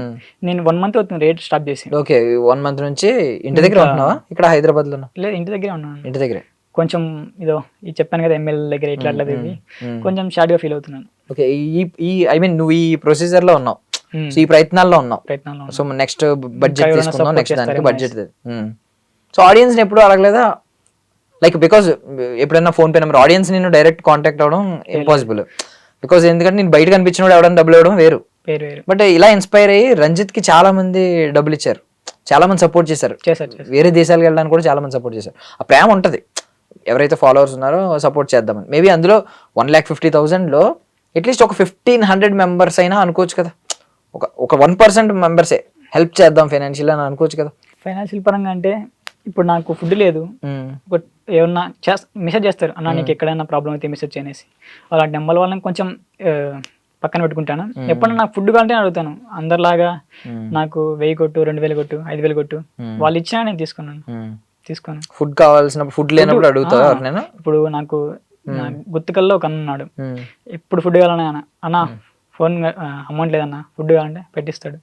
నేను 1 month అవుతుంది రైడ్ స్టాప్ చేసి. ఓకే 1 month నుంచి ఇంటి దగ్గర ఉంటున్నావా? ఇక్కడ హైదరాబాద్ లో? లేదు ఇంటి దగ్గరే ఉన్నాను. ఇంటి దగ్గరే కొంచెం ఇదో ఈ చెప్పాను కదా ఎమ్మెల్యే దగ్గర ఇట్లా అట్లా కొంచెం షార్ట్ గా ఫీల్ అవుతున్నాను. ఓకే ఈ ఐ మీన్ నువ్వు ఈ ప్రొసీజర్ లో ఉన్నావు, ఈ ప్రయత్నాల్లో ఉన్నావు. సో నెక్స్ట్ బడ్జెట్ తీసుకుందాం, నెక్స్ట్ దానికి బడ్జెట్. సో ఆడియన్స్ ఎప్పుడు అడగలేదా? లైక్ బికాస్ ఎప్పుడైనా ఫోన్ పే నెంబర్ ఆడియన్స్ నేను డైరెక్ట్ కాంటాక్ట్ అవ్వడం ఇంపాసిబుల్, బికాస్ ఎందుకంటే నేను బయట కనిపించిన ఎవరైనా డబ్బులు ఇవ్వడం వేరు. బట్ ఇలా ఇన్స్పైర్ అయ్యి రంజిత్ కి చాలా మంది డబ్బులు ఇచ్చారు, చాలా మంది సపోర్ట్ చేశారు, వేరే దేశాలకు వెళ్ళడానికి కూడా చాలా మంది సపోర్ట్ చేశారు. ఆ ప్రేమ ఉంటది, ఎవరైతే ఫాలోవర్స్ ఉన్నారో సపోర్ట్ చేద్దామని. మేబీ అందులో 1,50,000 లో అట్లీస్ట్ ఒక 1,500 మెంబర్స్ అయినా అనుకోవచ్చు కదా, ఒక 1% మెంబర్సే హెల్ప్ చేద్దాం ఫైనాన్షియల్ అని అనుకోవచ్చు కదా. ఫైనాన్షియల్ పరంగా అంటే ఇప్పుడు నాకు ఫుడ్ లేదు, ఏమన్నా మెసేజ్ చేస్తారు అన్న నీకు ఎక్కడైనా ప్రాబ్లం అయితే మెసేజ్ చేయనేసి, అలాంటి నెంబర్ వాళ్ళని కొంచెం పక్కన పెట్టుకుంటాను. ఎప్పుడన్నా నాకు ఫుడ్ కావాలంటే అడుగుతాను, అందరిలాగా నాకు 1,000 కొట్టు, 2,000 కొట్టు, 5,000 కొట్టు, వాళ్ళు ఇచ్చినా నేను తీసుకోను. ఫుడ్ కావాల్సినప్పుడు ఫుడ్ లేనప్పుడు అడుగుతా. ఇప్పుడు నాకు గుర్తుకల్లో ఒక అన్న ఉన్నాడు, ఇప్పుడు ఫుడ్ కావాలన్నా అన్న ఫోన్ అమౌంట్ లేదన్నా ఫుడ్ కావాలంటే పెట్టిస్తాడు.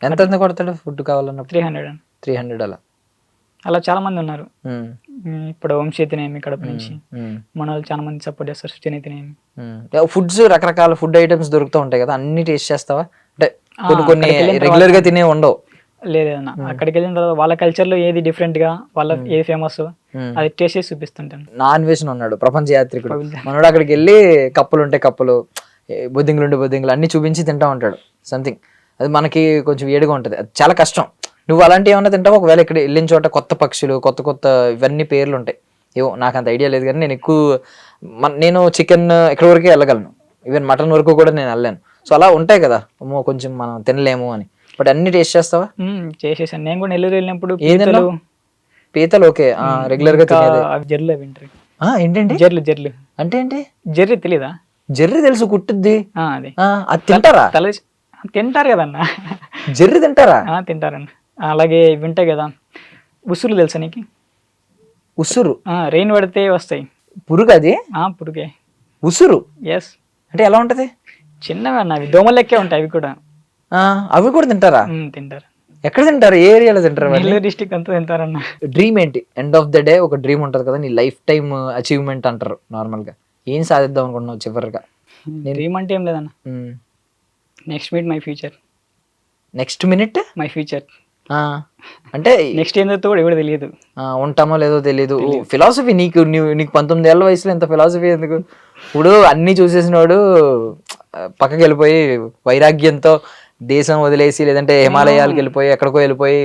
ఎంత కొడతాడు ఫుడ్ కావాలన్నా? 300 అలా. అలా చాలా మంది ఉన్నారు. ఇప్పుడు వంశీ అయితేనేమి కడప నుంచి మన వాళ్ళు చాలా మంది సపోర్ట్ చేస్తారు. సుచిన్ అయితేనేమి. ఫుడ్స్ రకరకాల ఫుడ్ ఐటమ్స్ దొరుకుతూ ఉంటాయి కదా, అన్ని టేస్ట్ చేస్తావా? అంటే కొన్ని రెగ్యులర్ గా తినే ఉండవు. లేదన్నా అక్కడికి వెళ్ళిన తర్వాత వాళ్ళ కల్చర్ లో ఏది డిఫరెంట్ గా వాళ్ళ ఏది ఫేమస్ అది టేస్ట్ చేసి చూపిస్తుంటాను. నాన్ వెజ్ ఉన్నాడు ప్రపంచ యాత్రికుడు మనోడు, అక్కడికి వెళ్ళి కప్పులు ఉంటే కప్పులు, బొద్దింగులు ఉంటే బొద్దింగులు అన్ని చూపించి తింటా ఉంటాడు సంథింగ్. అది మనకి కొంచెం వేడిగా ఉంటది, అది చాలా కష్టం. నువ్వు అలాంటివి ఏమన్నా తింటావు? ఒకవేళ ఇక్కడ వెళ్ళిన చోట కొత్త పక్షులు కొత్త కొత్త ఇవన్నీ పేర్లు ఉంటాయి, ఏవో నాకు అంత ఐడియా లేదు కానీ నేను నేను చికెన్ ఎక్కడి వరకు వెళ్ళగలను, ఈవెన్ మటన్ వరకు కూడా నేను వెళ్ళాను. సో అలా ఉంటాయి కదా, అమ్మో కొంచెం మనం తినలేము అని. బట్ అన్ని టేస్ట్ చేస్తావా? చేసేసాను నేను కూడా. నెల్లూరు వెళ్ళినప్పుడు పీతలు ఓకే రెగ్యులర్ గా జర్లు వింటారు. ఏంటండి జర్లు అంటే ఏంటి? జర్రి తెలీదా? జర్రి తెలుసు, కుట్టుద్ది. అది అది తింటారా? తింటారు కదన్నా. జర్రి తింటారా? తింటారన్న. అలాగే ఇవి ఉంటాయి కదా ఉసురు, తెలుసా నీకు? ఉసురు రెయిన్ పడితే వస్తాయి. పురుగు అది? పురుగే ఉసురు. ఎస్. అంటే ఎలా ఉంటది? చిన్నవి అన్న, అవి దోమల లెక్కే ఉంటాయి అవి కూడా. అవి కూడా తింటారా? తింటారు. ఎక్కడ తింటారు? ఏ ఏరియాలో తింటారు? నెల్లూరు డిస్ట్రిక్ట్ అంతా తింటారన్న. డ్రీమ్ ఏంటి? ఎండ్ ఆఫ్ ద డే ఒక డ్రీమ్ ఉంటది కదా, నీ లైఫ్ టైమ్ అచీవ్మెంట్ అంటారు నార్మల్ గా. ఏం సాధిద్దాం అనుకుంటున్నావు చివరిగా? డ్రీమ్ అంటే ఏం లేదన్న, next minute my future. Next minute my future అంటే నెక్స్ట్ ఏం జరుగుతుందో కూడా ఎవరు తెలియదు, ఉంటామో లేదో తెలియదు. ఫిలాసఫీ నీకు 19 ఏళ్ల వయసులో ఎంత ఫిలాసఫీ ఎందుకు? ఇప్పుడు అన్ని చూసేసినోడు పక్కకి వెళ్ళిపోయి వైరాగ్యంతో దేశం వదిలేసి లేదంటే హిమాలయాలకు వెళ్ళిపోయి ఎక్కడికో వెళ్ళిపోయి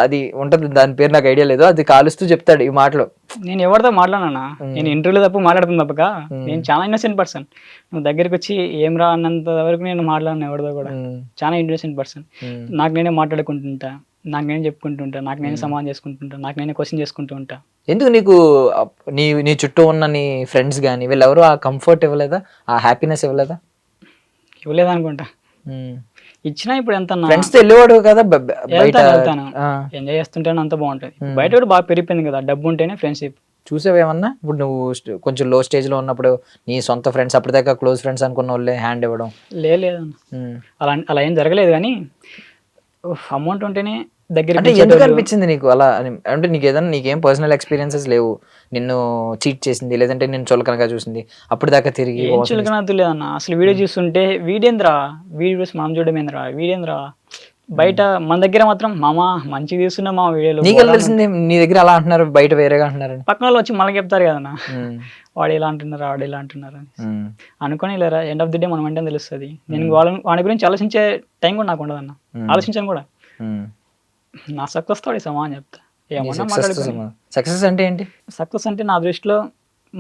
అది ఉంటది, దాని పేరు నాకు ఐడియా లేదు, అది కాలుస్తూ చెప్తాడు ఈ మాటలు. నేను ఎవరితో మాట్లాడినా, నేను ఇంటర్వ్యూలో తప్ప మాట్లాడుతున్నా తప్పక నేను చాలా ఇన్నోసెంట్ పర్సన్. నువ్వు దగ్గరికి వచ్చి ఏం రా అన్నంత వరకు నేను మాట్లాడిన ఎవరితో కూడా. చాలా ఇన్నోసెంట్ పర్సన్. నాకు నేనే మాట్లాడుకుంటుంటా, నాకు నేను చెప్పుకుంటుంటా, నాకు నేను సమాధానం చేసుకుంటుంటా, నాకు నేనే క్వశ్చన్ చేసుకుంటూ ఉంటా. ఎందుకు నీకు నీ చుట్టూ ఉన్న నీ ఫ్రెండ్స్ కానీ వీళ్ళెవరు ఆ కంఫర్ట్ ఇవ్వలేదా, ఆ హ్యాపీనెస్ ఇవ్వలేదా? ఇవ్వలేదు అనుకుంటా. ఇచ్చినా ఇప్పుడు ఎంత ఫ్రెండ్స్ తో వెళ్ళేవాడు కదా, వెళ్తాను ఎంజాయ్ చేస్తుంటాను, అంత బాగుంటది. బయట కూడా బాగా పెరిగిపోయింది కదా, డబ్బు ఉంటేనే ఫ్రెండ్షిప్. చూసావేమన్నా ఇప్పుడు నువ్వు కొంచెం లో స్టేజ్ లో ఉన్నప్పుడు నీ సొంత ఫ్రెండ్స్ అప్పటిదాకా క్లోజ్ ఫ్రెండ్స్ అనుకున్న వాళ్ళే హ్యాండ్ ఇవ్వడం? లేదన్న, అలా ఏం జరగలేదు. కానీ అమౌంట్ ఉంటేనే దగ్గర. అంటే ఎందుకు అనిపించింది నీకు అలా? అంటే నీకు ఏదైనా నీకేం పర్సనల్ ఎక్స్పీరియన్సెస్ లేవు, నిన్ను చీట్ చేసింది లేదంటే నేను చులకనగా చూసింది అప్పుడు దాకా తిరిగి? చులకనగా లేదన్న, అసలు వీడియో చూస్తుంటే వీడేంద్రా, వీడియోస్ మనం చూడమేంద్రా, వీడేంద్రా. బయట మన దగ్గర మాత్రం మామా మంచిగా తీస్తున్నా మా వీడియోలు. నీకు తెలిసింది నీ దగ్గర అలా అంటున్నారు, బయట వేరేగా అంటున్నారు. పక్కన వాళ్ళు వచ్చి మనకి చెప్తారు కదన్నా, వాడు ఇలా అంటున్నారు వాడు ఇలా అంటున్నారు అని. అనుకోని లేరా, ఎండ్ ఆఫ్ ది డే మనం అంటే తెలుస్తుంది. నేను వాడి గురించి ఆలోచించే టైం కూడా నాకు ఉండదన్న, ఆలోచించాను కూడా. నా సక్సెస్ తోడి సమానం చెప్తా. సక్సెస్ అంటే ఏంటి? సక్సెస్ అంటే నా దృష్టిలో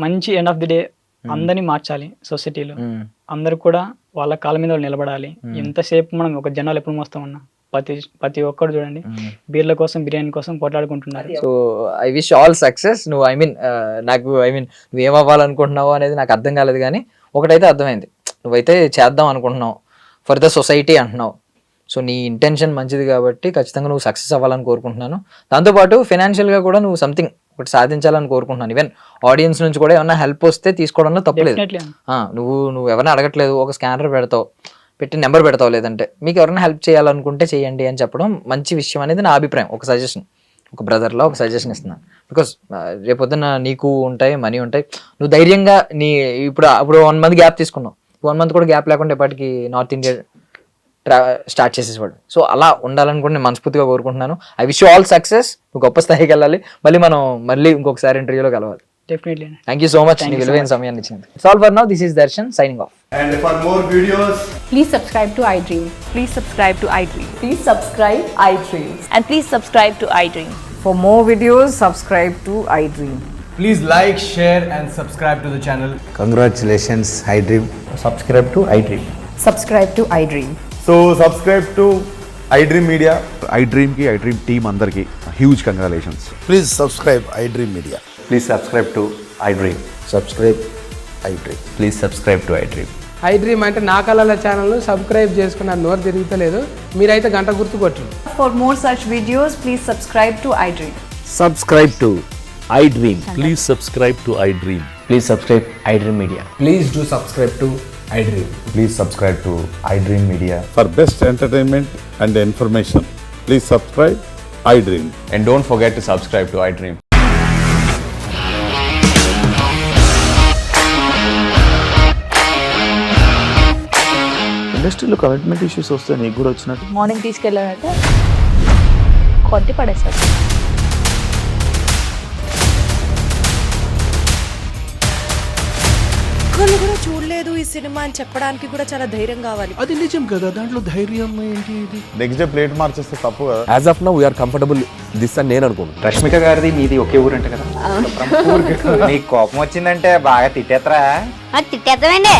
మంచి ఎండ్ ఆఫ్ ది డే అందరినీ మార్చాలి సొసైటీలో. అందరు కూడా వాళ్ళ కాళ్ళ మీద వాళ్ళు నిలబడాలి. ఎంతసేపు మనం ఒక జనాలు ఎప్పుడు మోస్తామన్నా, ప్రతి ఒక్కరు చూడండి బీర్ల కోసం బిర్యానీ కోసం పోట్లాడుకుంటున్నారు. So I wish all success. నువ్వు నువ్వు ఏం అవ్వాలనుకుంటున్నావు అనేది నాకు అర్థం కాలేదు, కానీ ఒకటైతే అర్థమైంది, నువ్వైతే చేద్దాం అనుకుంటున్నావు ఫర్ ద సొసైటీ అంటున్నావు. సో నీ ఇంటెన్షన్ మంచిది కాబట్టి ఖచ్చితంగా నువ్వు సక్సెస్ అవ్వాలని కోరుకుంటున్నాను. దాంతోపాటు ఫైనాన్షియల్గా కూడా నువ్వు సంథింగ్ ఒకటి సాధించాలని కోరుకుంటున్నాను. ఈవెన్ ఆడియన్స్ నుంచి కూడా ఏమన్నా హెల్ప్ వస్తే తీసుకోవడంలో తప్పలేదు. నువ్వు ఎవరైనా అడగట్లేదు, ఒక స్కానర్ పెడతావు, పెట్టి నెంబర్ పెడతావు, లేదంటే మీకు ఎవరైనా హెల్ప్ చేయాలనుకుంటే చేయండి అని చెప్పడం మంచి విషయం అనేది నా అభిప్రాయం. ఒక సజెషన్, ఒక బ్రదర్లో ఒక సజెషన్ ఇస్తున్నాను. బికాస్ రేపొద్దున నీకు ఉంటాయి, మనీ ఉంటాయి, నువ్వు ధైర్యంగా ఇప్పుడు 1 month గ్యాప్ తీసుకున్నావు, 1 month కూడా గ్యాప్ లేకుండా ఇప్పటికి నార్త్ ఇండియా స్టార్ట్ చేసేవాడు. సో అలా ఉండాలనుకుంటే నేను మనస్ఫూర్తిగా కోరుకుంటున్నాను. I wish you all success. నువ్వు గొప్ప స్థాయికి వెళ్ళాలి. మళ్ళీ ఇంకొకసారి ఇంటర్వ్యూలో కలవాలి. Definitely. Thank you so much. నీ విలువైన సమయాన్ని ఇచ్చినందుకు. It's all for now. This is Darshan signing off. And for more videos, Please subscribe to iDream. Please subscribe to iDream. Please subscribe iDream. And please subscribe to iDream. For more videos, subscribe to iDream. please like, share and subscribe to the channel. Congratulations, iDream. Subscribe to iDream. Subscribe to iDream. So subscribe to iDream Media. iDream team andarki huge congratulations. Please subscribe iDream Media. Please subscribe to iDream. Subscribe iDream. Please subscribe to iDream. iDream అంటే నా కళల ఛానల్ను subscribe చేసుకున్న నోరు తిరుగుతలేదు, మీరైతే గంట గుర్తు కొట్టండి. For more such videos, please subscribe to iDream. Subscribe to iDream. Please subscribe to iDream. Please subscribe iDream Media. Please do subscribe to iDream. Please subscribe to iDream Media. For best entertainment and information, please subscribe iDream. And don't forget to subscribe to iDream. ఇండస్ట్రీలో commitment issues వస్తే నీకు కూడా వచ్చినట్టు. Morning తీసుకెళ్ళాలంటే కొట్టి పడేస్తారు. ఒక్కళ్ళు కూడా చూడలేదు ఈ సినిమా అని చెప్పడానికి కూడా చాలా ధైర్యం కావాలి. అది నిజం కదా, దాంట్లో ధైర్యం ఏంటి? ఇది నెక్స్ట్ డే ప్లేట్ మార్చేస్తే తప్పు కదా. As of now we are comfortable this అని నేను అనుకుంటున్నాను. రష్మిక గారిది మీది ఒకే ఊరు అంటే కదా. నీకు కోపం వచ్చిందంటే బాగా తిట్టేత్తరా? తిట్టేద్దామండి.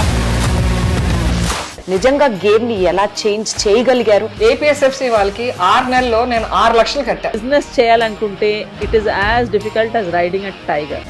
నిజంగా గేమ్ ని ఎలా చేంజ్ చేయగలిగారు? ఏపీఎస్ఎఫ్సి వాళ్ళకి 6 నెలల్లో నేను 6 లక్షలు కట్టా. బిజినెస్ చేయాలనుకుంటే it is as difficult as riding a tiger.